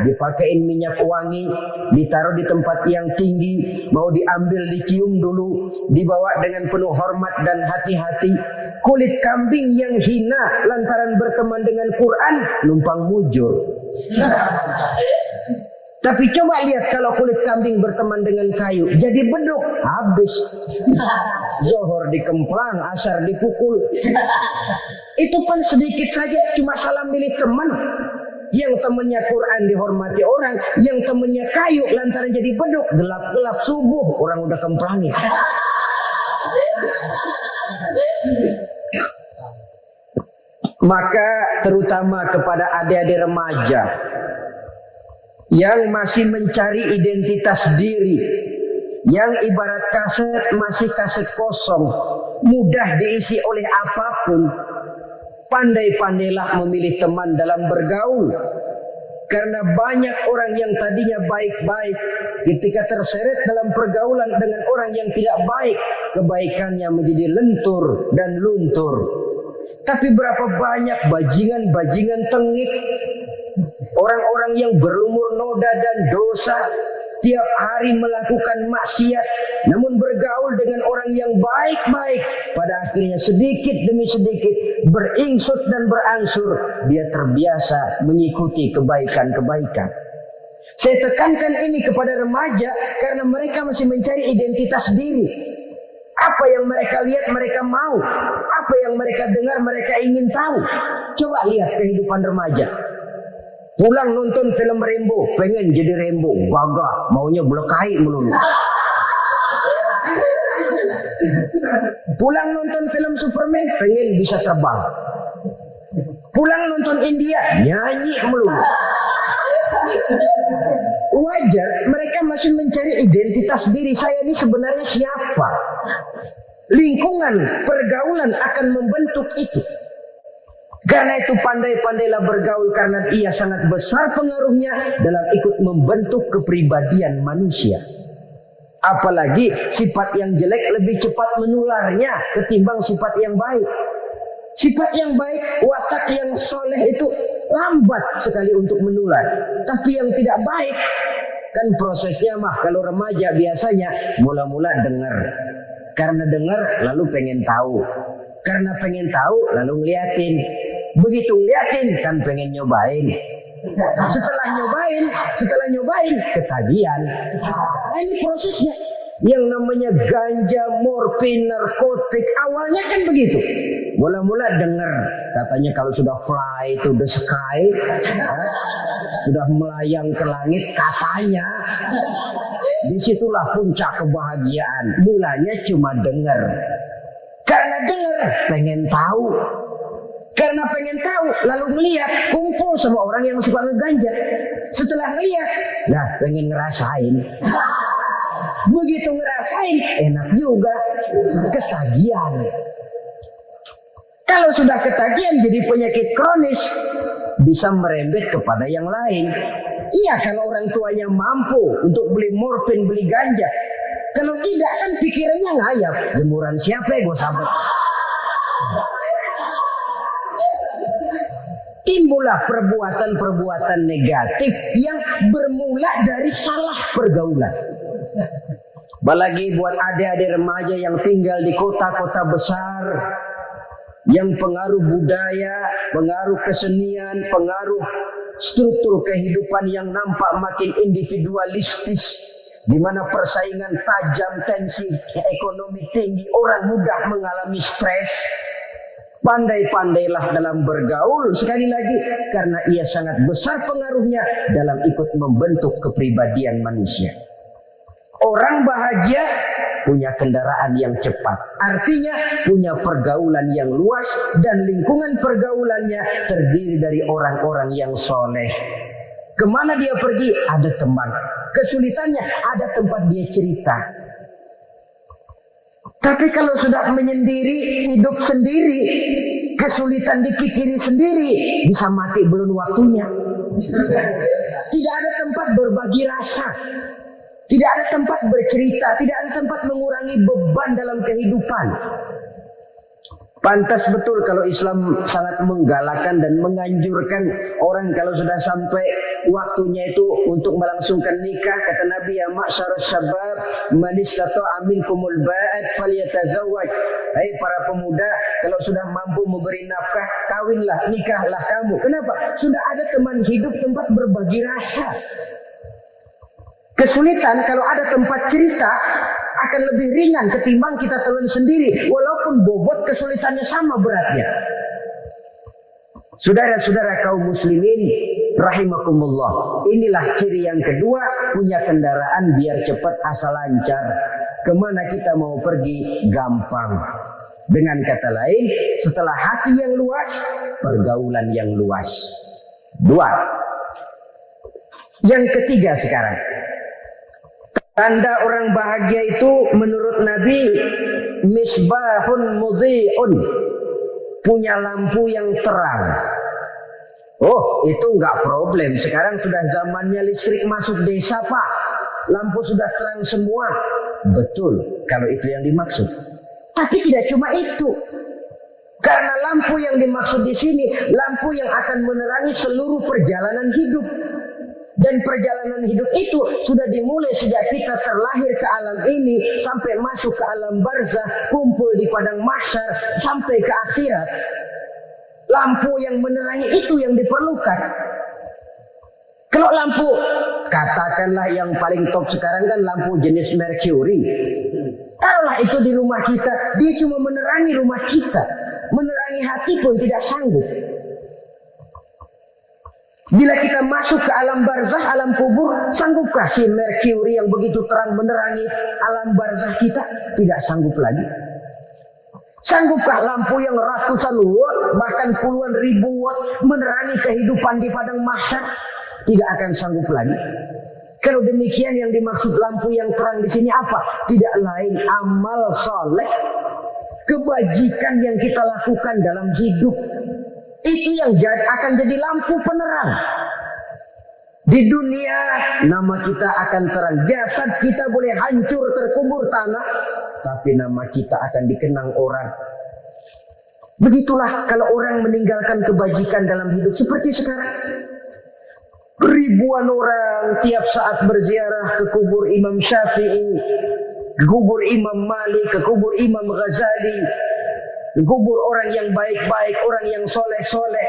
dipakein minyak wangi, ditaruh di tempat yang tinggi, mau diambil dicium dulu, dibawa dengan penuh hormat dan hati-hati. Kulit kambing yang hina lantaran berteman dengan Quran, numpang mujur. Tapi coba lihat kalau kulit kambing berteman dengan kayu, jadi beduk, habis. Zohor dikemplang, asar dipukul. Itu pun sedikit saja, cuma salah milih teman. Yang temannya Quran dihormati orang, yang temannya kayu lantaran jadi beduk, gelap-gelap subuh orang udah kemplangi. Maka terutama kepada adik-adik remaja yang masih mencari identitas diri, yang ibarat kaset masih kaset kosong, mudah diisi oleh apapun, pandai-pandailah memilih teman dalam bergaul. Karena banyak orang yang tadinya baik-baik, ketika terseret dalam pergaulan dengan orang yang tidak baik, kebaikannya menjadi lentur dan luntur. Tapi berapa banyak bajingan-bajingan tengik, orang-orang yang berlumur noda dan dosa, tiap hari melakukan maksiat, namun bergaul dengan orang yang baik-baik, pada akhirnya sedikit demi sedikit beringsut dan berangsur dia terbiasa mengikuti kebaikan-kebaikan. Saya tekankan ini kepada remaja karena mereka masih mencari identitas diri. Apa yang mereka lihat mereka mau, apa yang mereka dengar mereka ingin tahu. Coba lihat kehidupan remaja. Pulang nonton film Rambo, pengen jadi Rambo, gagah, maunya belekai melulu. Pulang nonton film Superman, pengen bisa terbang. Pulang nonton India, nyanyi melulu. Wajar, mereka masih mencari identitas diri. Saya ini sebenarnya siapa? Lingkungan, pergaulan akan membentuk itu. Karena itu pandai-pandailah bergaul karena ia sangat besar pengaruhnya dalam ikut membentuk kepribadian manusia. Apalagi sifat yang jelek lebih cepat menularnya ketimbang sifat yang baik. Sifat yang baik, watak yang soleh itu lambat sekali untuk menular. Tapi yang tidak baik, kan prosesnya mah kalau remaja biasanya mula-mula dengar. Karena dengar lalu pengen tahu. Karena pengen tahu lalu ngeliatin. Begitu ngeliatin kan pengen nyobain. Setelah nyobain ketagihan. Nah, ini prosesnya. Yang namanya ganja, morfin, narkotik awalnya kan begitu. Mula-mula dengar katanya kalau sudah fly to the sky, sudah melayang ke langit katanya. Disitulah puncak kebahagiaan. Mulanya cuma dengar. Karena dengar pengen tahu. Karena pengen tahu lalu melihat kumpul sama orang yang suka ngeganja. Setelah melihat, nah pengen ngerasain. Begitu ngerasain enak juga, ketagihan. Kalau sudah ketagihan jadi penyakit kronis, bisa merembet kepada yang lain. Iya kalau orang tuanya mampu untuk beli morfin, beli ganja. Kalau tidak kan pikirannya ngayap. Jemuran siapa ya gue sahabat? Timbullah perbuatan-perbuatan negatif yang bermula dari salah pergaulan. Apalagi buat adik-adik remaja yang tinggal di kota-kota besar, yang pengaruh budaya, pengaruh kesenian, pengaruh struktur kehidupan yang nampak makin individualistis, di mana persaingan tajam, tensi ekonomi tinggi, orang mudah mengalami stres. Pandai-pandailah dalam bergaul sekali lagi karena ia sangat besar pengaruhnya dalam ikut membentuk kepribadian manusia. Orang bahagia punya kendaraan yang cepat, artinya punya pergaulan yang luas dan lingkungan pergaulannya terdiri dari orang-orang yang soleh. Kemana dia pergi ada teman, kesulitannya ada tempat dia cerita. Tapi kalau sudah menyendiri, hidup sendiri, kesulitan dipikiri sendiri, bisa mati belum waktunya. Tidak ada tempat berbagi rasa, tidak ada tempat bercerita, tidak ada tempat mengurangi beban dalam kehidupan. Pantas betul kalau Islam sangat menggalakkan dan menganjurkan orang kalau sudah sampai waktunya itu untuk melangsungkan nikah. Kata Nabi, ya ma'syarus syabab man istata'a minkumul ba'at falyatazawwaj. Hai para pemuda, kalau sudah mampu memberi nafkah, kawinlah, nikahlah kamu. Kenapa? Sudah ada teman hidup, tempat berbagi rasa. Kesulitan kalau ada tempat cerita akan lebih ringan ketimbang kita telan sendiri, walaupun bobot kesulitannya sama beratnya. Saudara-saudara kaum muslimin, rahimakumullah. Inilah ciri yang kedua, punya kendaraan biar cepat asal lancar. Kemana kita mau pergi gampang. Dengan kata lain, setelah hati yang luas, pergaulan yang luas. Dua. Yang ketiga sekarang, tanda orang bahagia itu menurut Nabi, misbahun mudhi'un, punya lampu yang terang. Oh, itu enggak problem. Sekarang sudah zamannya listrik masuk desa, Pak. Lampu sudah terang semua. Betul, kalau itu yang dimaksud. Tapi tidak cuma itu. Karena lampu yang dimaksud di sini, lampu yang akan menerangi seluruh perjalanan hidup. Dan perjalanan hidup itu sudah dimulai sejak kita terlahir ke alam ini sampai masuk ke alam barzah, kumpul di padang mahsyar sampai ke akhirat. Lampu yang menerangi itu yang diperlukan. Kalau lampu, katakanlah yang paling top sekarang kan lampu jenis Mercury. Taruhlah itu di rumah kita, dia cuma menerangi rumah kita. Menerangi hati pun tidak sanggup. Bila kita masuk ke alam barzah, alam kubur, sanggupkah si Mercury yang begitu terang menerangi alam barzah kita? Tidak sanggup lagi. Sanggupkah lampu yang ratusan watt, bahkan puluhan ribu watt menerangi kehidupan di padang mahsyar? Tidak akan sanggup lagi. Kalau demikian yang dimaksud lampu yang terang di sini apa? Tidak lain amal soleh, kebajikan yang kita lakukan dalam hidup. Itu yang akan jadi lampu penerang. Di dunia nama kita akan terang. Jasad kita boleh hancur terkubur tanah, tapi nama kita akan dikenang orang. Begitulah kalau orang meninggalkan kebajikan dalam hidup seperti sekarang. Ribuan orang tiap saat berziarah ke kubur Imam Syafi'i, ke kubur Imam Malik, ke kubur Imam Ghazali, ke kubur orang yang baik-baik, orang yang soleh-soleh.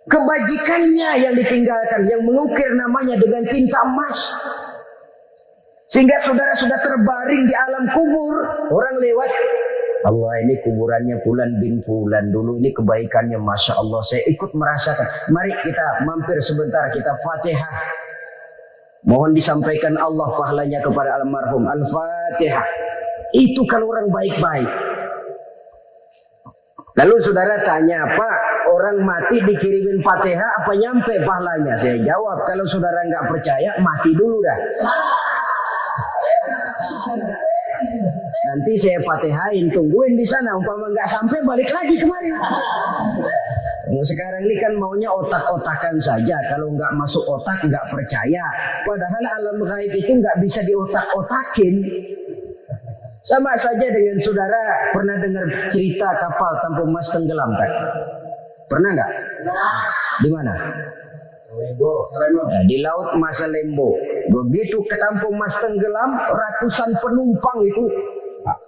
Kebajikannya yang ditinggalkan, yang mengukir namanya dengan tinta emas. Sehingga saudara sudah terbaring di alam kubur, orang lewat, Allah ini kuburannya Fulan bin Fulan dulu, ini kebaikannya Masya Allah, saya ikut merasakan. Mari kita mampir sebentar, kita Fatihah. Mohon disampaikan Allah pahalanya kepada almarhum. Al-Fatihah. Itu kalau orang baik-baik. Lalu saudara tanya, Pak, orang mati dikirimin Fatihah apa nyampe pahalanya? Saya jawab, kalau saudara nggak percaya, mati dulu dah. Nanti saya Fatihain, tungguin di sana. Umpama nggak sampai, balik lagi kemari. Sekarang ini kan maunya otak-otakan saja. Kalau nggak masuk otak, nggak percaya. Padahal alam gaib itu nggak bisa diotak-otakin. Sama saja dengan saudara pernah dengar cerita kapal Tampu Mas tenggelam kan? Pernah nggak? Di mana? Nah, di laut Masalembo. Begitu ke Tampu Mas tenggelam, ratusan penumpang itu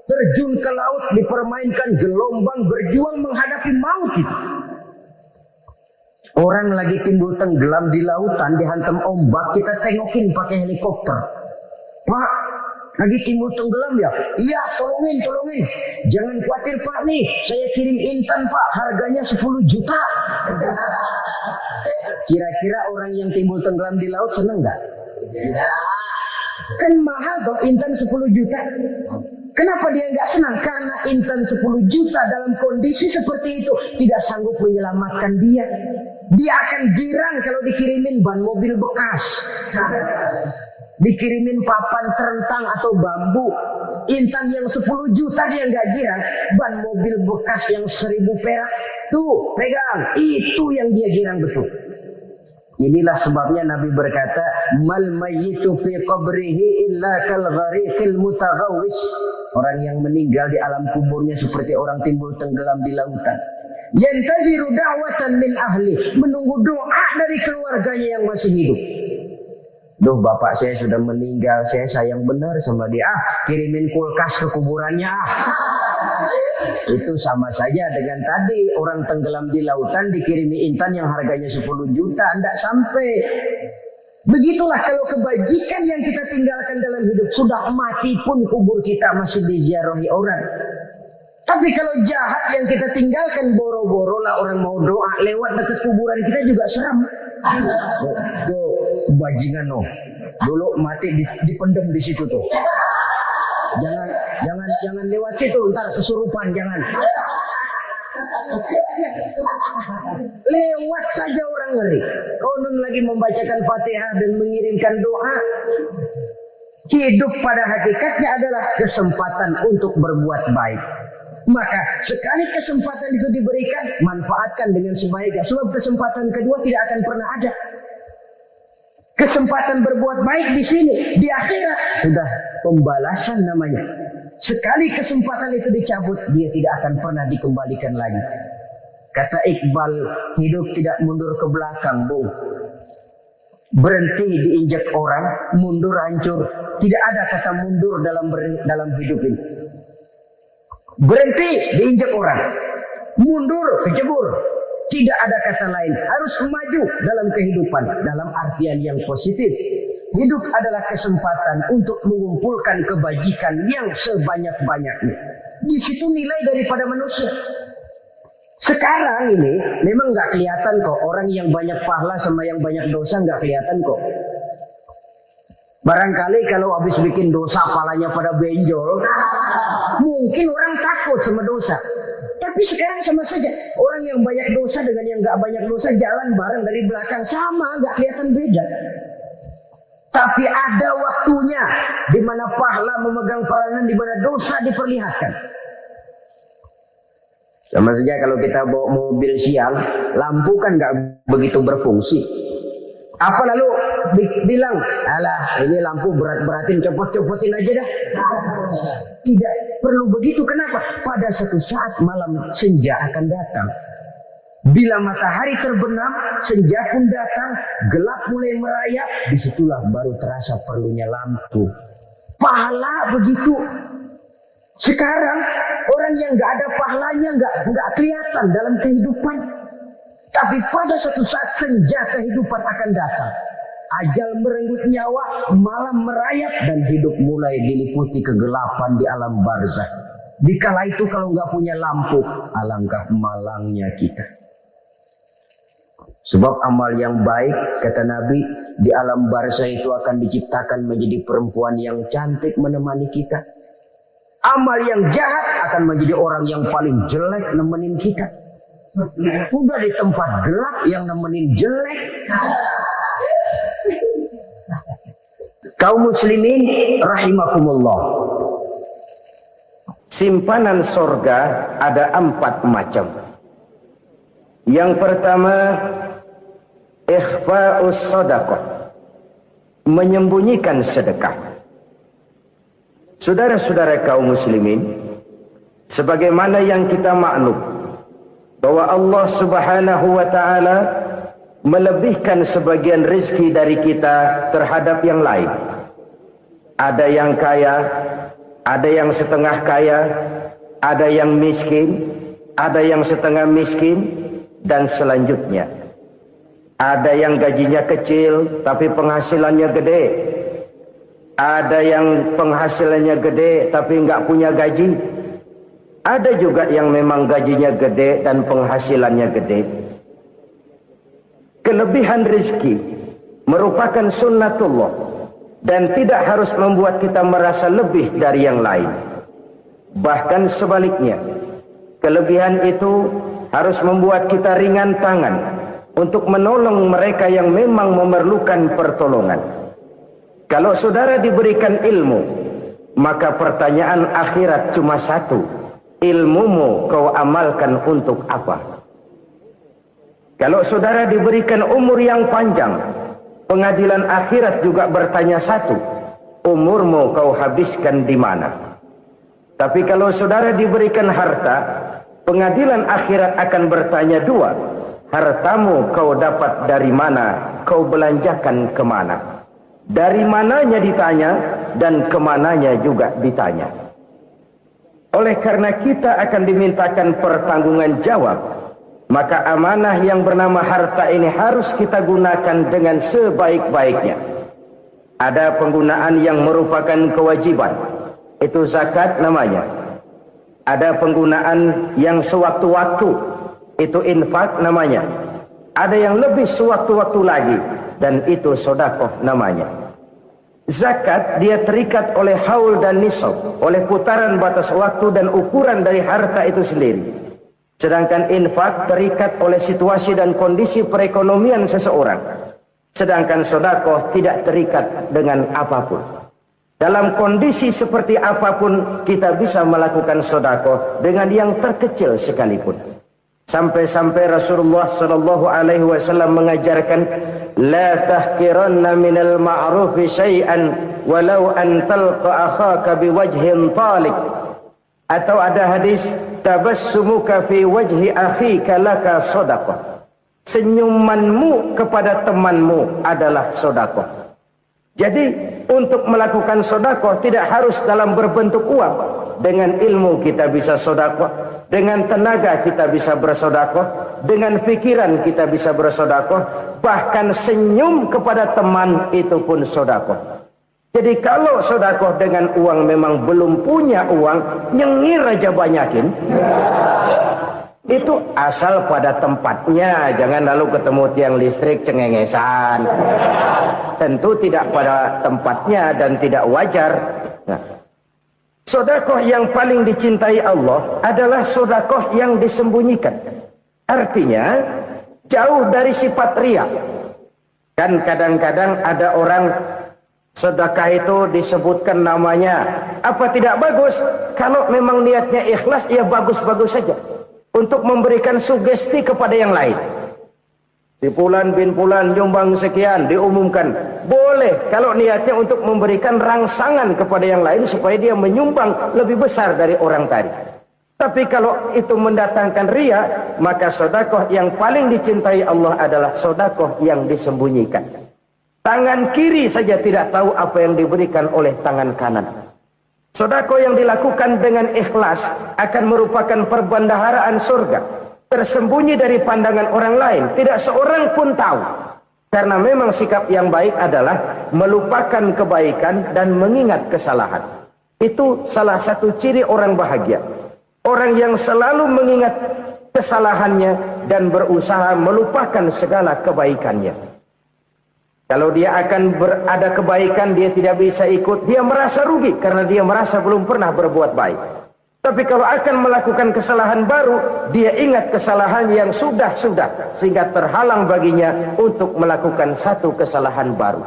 terjun ke laut, dipermainkan gelombang, berjuang menghadapi maut itu. Orang lagi timbul tenggelam di lautan, dihantam ombak, kita tengokin pakai helikopter. Pak, lagi timbul tenggelam ya? Iya, tolongin. Jangan khawatir Pak nih, saya kirim intan Pak, harganya 10 juta. Kira-kira orang yang timbul tenggelam di laut seneng nggak? Kan mahal toh intan 10 juta. Kenapa dia nggak senang? Karena intan 10 juta dalam kondisi seperti itu tidak sanggup menyelamatkan dia. Dia akan girang kalau dikirimin ban mobil bekas, dikirimin papan terentang atau bambu. Intan yang 10 juta dia nggak girang. Ban mobil bekas yang 1000 perak, tuh pegang, itu yang dia girang betul. Inilah sebabnya Nabi berkata, mal mayyitu fi qabrihi illa kal ghariqil mutaghawwis. Orang yang meninggal di alam kuburnya seperti orang timbul tenggelam di lautan. Yantaziru da'watan min ahli, menunggu doa dari keluarganya yang masih hidup. Duh, bapak saya sudah meninggal, saya sayang benar sama dia. Kirimin kulkas ke kuburannya. Itu sama saja dengan tadi orang tenggelam di lautan dikirimi intan yang harganya 10 juta, tidak sampai. Begitulah kalau kebajikan yang kita tinggalkan dalam hidup, sudah mati pun kubur kita masih diziarahi orang. Tapi kalau jahat yang kita tinggalkan, boro-boro lah orang mau doa lewat dekat kuburan kita juga seram. Tuh bajingan no, dulu mati dipendem di situ tuh. Jangan lewat situ, ntar kesurupan, jangan. Lewat saja orang ngeri. Konon lagi membacakan Fatihah dan mengirimkan doa. Hidup pada hakikatnya adalah kesempatan untuk berbuat baik. Maka sekali kesempatan itu diberikan, manfaatkan dengan sebaiknya. Sebab kesempatan kedua tidak akan pernah ada. Kesempatan berbuat baik di sini, di akhirat sudah pembalasan namanya. Sekali kesempatan itu dicabut, dia tidak akan pernah dikembalikan lagi. Kata Iqbal, hidup tidak mundur ke belakang, Bung. Berhenti diinjak orang, mundur hancur. Tidak ada kata mundur dalam hidup ini. Berhenti diinjak orang, mundur kecebur. Tidak ada kata lain, harus maju dalam kehidupan dalam artian yang positif. Hidup adalah kesempatan untuk mengumpulkan kebajikan yang sebanyak-banyaknya. Di situ nilai daripada manusia. Sekarang ini memang nggak kelihatan kok, orang yang banyak pahala sama yang banyak dosa nggak kelihatan kok. Barangkali kalau habis bikin dosa palanya pada benjol, mungkin orang takut sama dosa. Tapi sekarang sama saja, orang yang banyak dosa dengan yang nggak banyak dosa jalan bareng dari belakang, sama, nggak kelihatan beda. Tapi ada waktunya di mana pahala memegang peranan, di mana dosa diperlihatkan. Sama saja kalau kita bawa mobil siang, lampu kan nggak begitu berfungsi. Apa lalu bilang, alah ini lampu berat-beratin, copot-copotin aja dah. Tidak perlu begitu. Kenapa? Pada suatu saat malam senja akan datang. Bila matahari terbenam, senja pun datang, gelap mulai merayap, disitulah baru terasa perlunya lampu. Pahala begitu. Sekarang orang yang nggak ada pahalanya nggak kelihatan dalam kehidupan. Tapi pada suatu saat senja kehidupan akan datang. Ajal merenggut nyawa, malam merayap, dan hidup mulai diliputi kegelapan di alam barzakh. Dikala itu kalau nggak punya lampu, alangkah malangnya kita. Sebab amal yang baik, kata Nabi, di alam barzakh itu akan diciptakan menjadi perempuan yang cantik menemani kita. Amal yang jahat akan menjadi orang yang paling jelek nemenin kita. Udah di tempat gelap yang nemenin jelek. Kaum muslimin rahimakumullah. Simpanan sorga ada 4 macam. Yang pertama, ikhfa'us sadaqah, menyembunyikan sedekah. Saudara-saudara kaum muslimin, sebagaimana yang kita maklum bahwa Allah Subhanahu wa taala melebihkan sebagian rezeki dari kita terhadap yang lain. Ada yang kaya, ada yang setengah kaya, ada yang miskin, ada yang setengah miskin, dan selanjutnya. Ada yang gajinya kecil tapi penghasilannya gede. Ada yang penghasilannya gede tapi nggak punya gaji. Ada juga yang memang gajinya gede dan penghasilannya gede. Kelebihan rezeki merupakan sunnatullah dan tidak harus membuat kita merasa lebih dari yang lain. Bahkan sebaliknya, kelebihan itu harus membuat kita ringan tangan untuk menolong mereka yang memang memerlukan pertolongan. Kalau saudara diberikan ilmu, maka pertanyaan akhirat cuma satu: ilmumu kau amalkan untuk apa? Kalau saudara diberikan umur yang panjang, pengadilan akhirat juga bertanya satu: umurmu kau habiskan di mana? Tapi kalau saudara diberikan harta, pengadilan akhirat akan bertanya dua: hartamu kau dapat dari mana? Kau belanjakan kemana? Dari mananya ditanya, dan kemananya juga ditanya. Oleh karena kita akan dimintakan pertanggungan jawab, maka amanah yang bernama harta ini harus kita gunakan dengan sebaik-baiknya. Ada penggunaan yang merupakan kewajiban, itu zakat namanya. Ada penggunaan yang sewaktu-waktu, itu infak namanya. Ada yang lebih sewaktu-waktu lagi, dan itu sedekah namanya. Zakat dia terikat oleh haul dan nisab, oleh putaran batas waktu dan ukuran dari harta itu sendiri. Sedangkan infak terikat oleh situasi dan kondisi perekonomian seseorang. Sedangkan sedekah tidak terikat dengan apapun. Dalam kondisi seperti apapun kita bisa melakukan sedekah dengan yang terkecil sekalipun. Sampai-sampai Rasulullah sallallahu alaihi wasallam mengajarkan, la tahqiranna minal ma'rufi syai'an walau an talqa akhaka biwajhin talik. Atau ada hadis, tabassumuka fi wajhi akhika laka sedekah. Senyumanmu kepada temanmu adalah sedekah. Jadi untuk melakukan sedekah tidak harus dalam berbentuk uang. Dengan ilmu kita bisa sedekah, dengan tenaga kita bisa bersedekah, dengan pikiran kita bisa bersedekah, bahkan senyum kepada teman itu pun sedekah. Jadi kalau sedekah dengan uang memang belum punya uang, nyengir aja banyakin. Itu asal pada tempatnya, jangan lalu ketemu tiang listrik cengengesan. Tentu tidak pada tempatnya dan tidak wajar. Nah, sedekah yang paling dicintai Allah adalah sedekah yang disembunyikan. Artinya jauh dari sifat riya. Kan kadang-kadang ada orang sedekah itu disebutkan namanya. Apa tidak bagus? Kalau memang niatnya ikhlas, ya bagus-bagus saja. Untuk memberikan sugesti kepada yang lain. Si Fulan bin Fulan nyumbang sekian, diumumkan. Boleh kalau niatnya untuk memberikan rangsangan kepada yang lain supaya dia menyumbang lebih besar dari orang tadi. Tapi kalau itu mendatangkan riya, maka sedekah yang paling dicintai Allah adalah sedekah yang disembunyikan. Tangan kiri saja tidak tahu apa yang diberikan oleh tangan kanan. Sedekah yang dilakukan dengan ikhlas akan merupakan perbendaharaan surga, tersembunyi dari pandangan orang lain, tidak seorang pun tahu. Karena memang sikap yang baik adalah melupakan kebaikan dan mengingat kesalahan. Itu salah satu ciri orang bahagia. Orang yang selalu mengingat kesalahannya dan berusaha melupakan segala kebaikannya. Kalau dia akan berada kebaikan, dia tidak bisa ikut, dia merasa rugi karena dia merasa belum pernah berbuat baik. Tapi kalau akan melakukan kesalahan baru, dia ingat kesalahan yang sudah-sudah, sehingga terhalang baginya untuk melakukan satu kesalahan baru.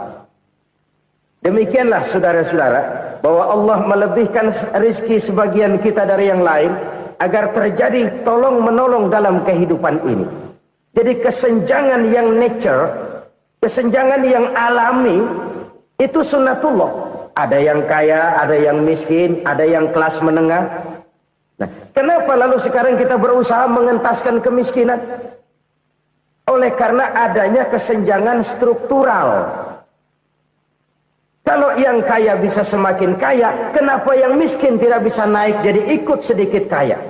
Demikianlah saudara-saudara, bahwa Allah melebihkan rezeki sebagian kita dari yang lain, agar terjadi tolong-menolong dalam kehidupan ini. Jadi kesenjangan yang nature, kesenjangan yang alami, itu sunnatullah. Ada yang kaya, ada yang miskin, ada yang kelas menengah. Nah, kenapa lalu sekarang kita berusaha mengentaskan kemiskinan? Oleh karena adanya kesenjangan struktural. Kalau yang kaya bisa semakin kaya, kenapa yang miskin tidak bisa naik jadi ikut sedikit kaya?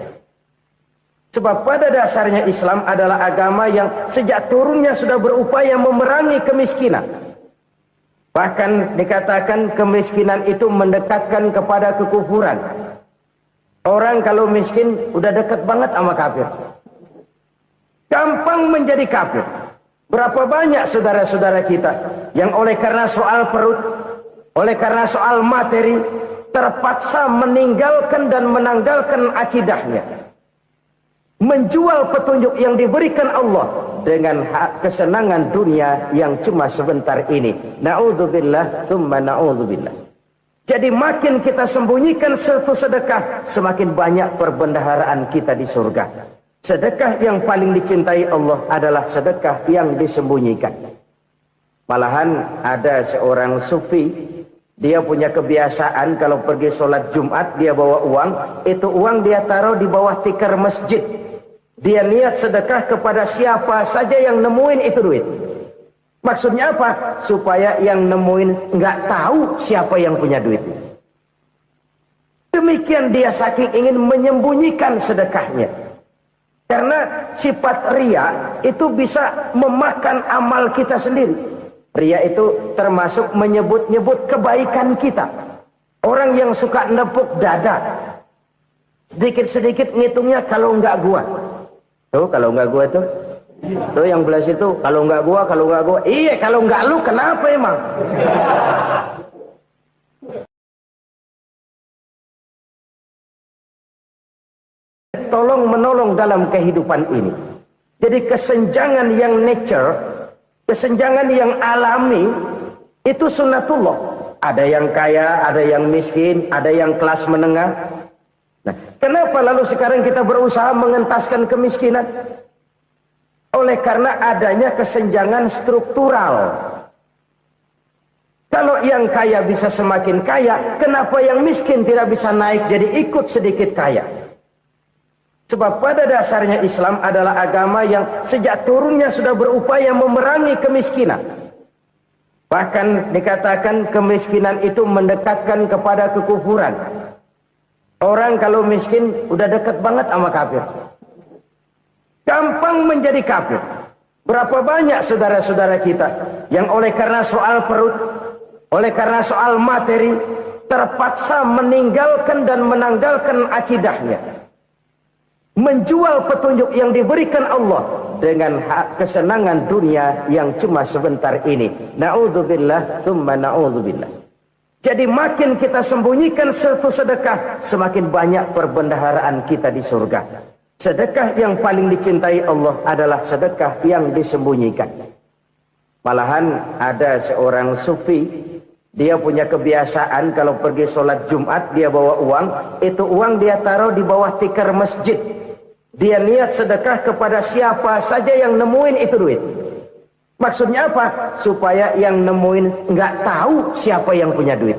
Sebab pada dasarnya Islam adalah agama yang sejak turunnya sudah berupaya memerangi kemiskinan. Bahkan dikatakan kemiskinan itu mendekatkan kepada kekufuran. Orang kalau miskin udah dekat banget sama kafir. Gampang menjadi kafir. Berapa banyak saudara-saudara kita yang oleh karena soal perut, oleh karena soal materi, terpaksa meninggalkan dan menanggalkan akidahnya. Menjual petunjuk yang diberikan Allah dengan kesenangan dunia yang cuma sebentar ini. Na'udzubillah, thumma na'udzubillah. Jadi makin kita sembunyikan satu sedekah, semakin banyak perbendaharaan kita di surga. Sedekah yang paling dicintai Allah adalah sedekah yang disembunyikan. Malahan ada seorang sufi, dia punya kebiasaan kalau pergi sholat Jumat dia bawa uang, itu uang dia taruh di bawah tikar masjid. Dia niat sedekah kepada siapa saja yang nemuin itu duit. Maksudnya apa? Supaya yang nemuin nggak tahu siapa yang punya duit. Demikian dia saking ingin menyembunyikan sedekahnya. Karena sifat riya itu bisa memakan amal kita sendiri. Riya itu termasuk menyebut-nyebut kebaikan kita. Orang yang suka nepuk dada, Sedikit-sedikit ngitungnya kalau enggak gua. Tuh kalau enggak gua tuh. Tuh yang belah situ kalau enggak gua. Iya kalau enggak lu kenapa emang? Tolong menolong dalam kehidupan ini. Jadi kesenjangan yang nature, kesenjangan yang alami itu sunnatullah. Ada yang kaya, ada yang miskin, ada yang kelas menengah. Nah, kenapa lalu sekarang kita berusaha mengentaskan kemiskinan? Oleh karena adanya kesenjangan struktural. Kalau yang kaya bisa semakin kaya, kenapa yang miskin tidak bisa naik jadi ikut sedikit kaya? Sebab pada dasarnya Islam adalah agama yang sejak turunnya sudah berupaya memerangi kemiskinan. Bahkan dikatakan kemiskinan itu mendekatkan kepada kekufuran. Orang kalau miskin udah dekat banget sama kafir. Gampang menjadi kafir. Berapa banyak saudara-saudara kita yang oleh karena soal perut, oleh karena soal materi, terpaksa meninggalkan dan menanggalkan akidahnya. Menjual petunjuk yang diberikan Allah dengan hak kesenangan dunia yang cuma sebentar ini. Na'udzubillah, thumma na'udzubillah. Jadi makin kita sembunyikan satu sedekah, semakin banyak perbendaharaan kita di surga. Sedekah yang paling dicintai Allah adalah sedekah yang disembunyikan. Malahan ada seorang sufi, dia punya kebiasaan kalau pergi sholat Jumat dia bawa uang, itu uang dia taruh di bawah tikar masjid. Dia niat sedekah kepada siapa saja yang nemuin itu duit. Maksudnya apa? Supaya yang nemuin nggak tahu siapa yang punya duit.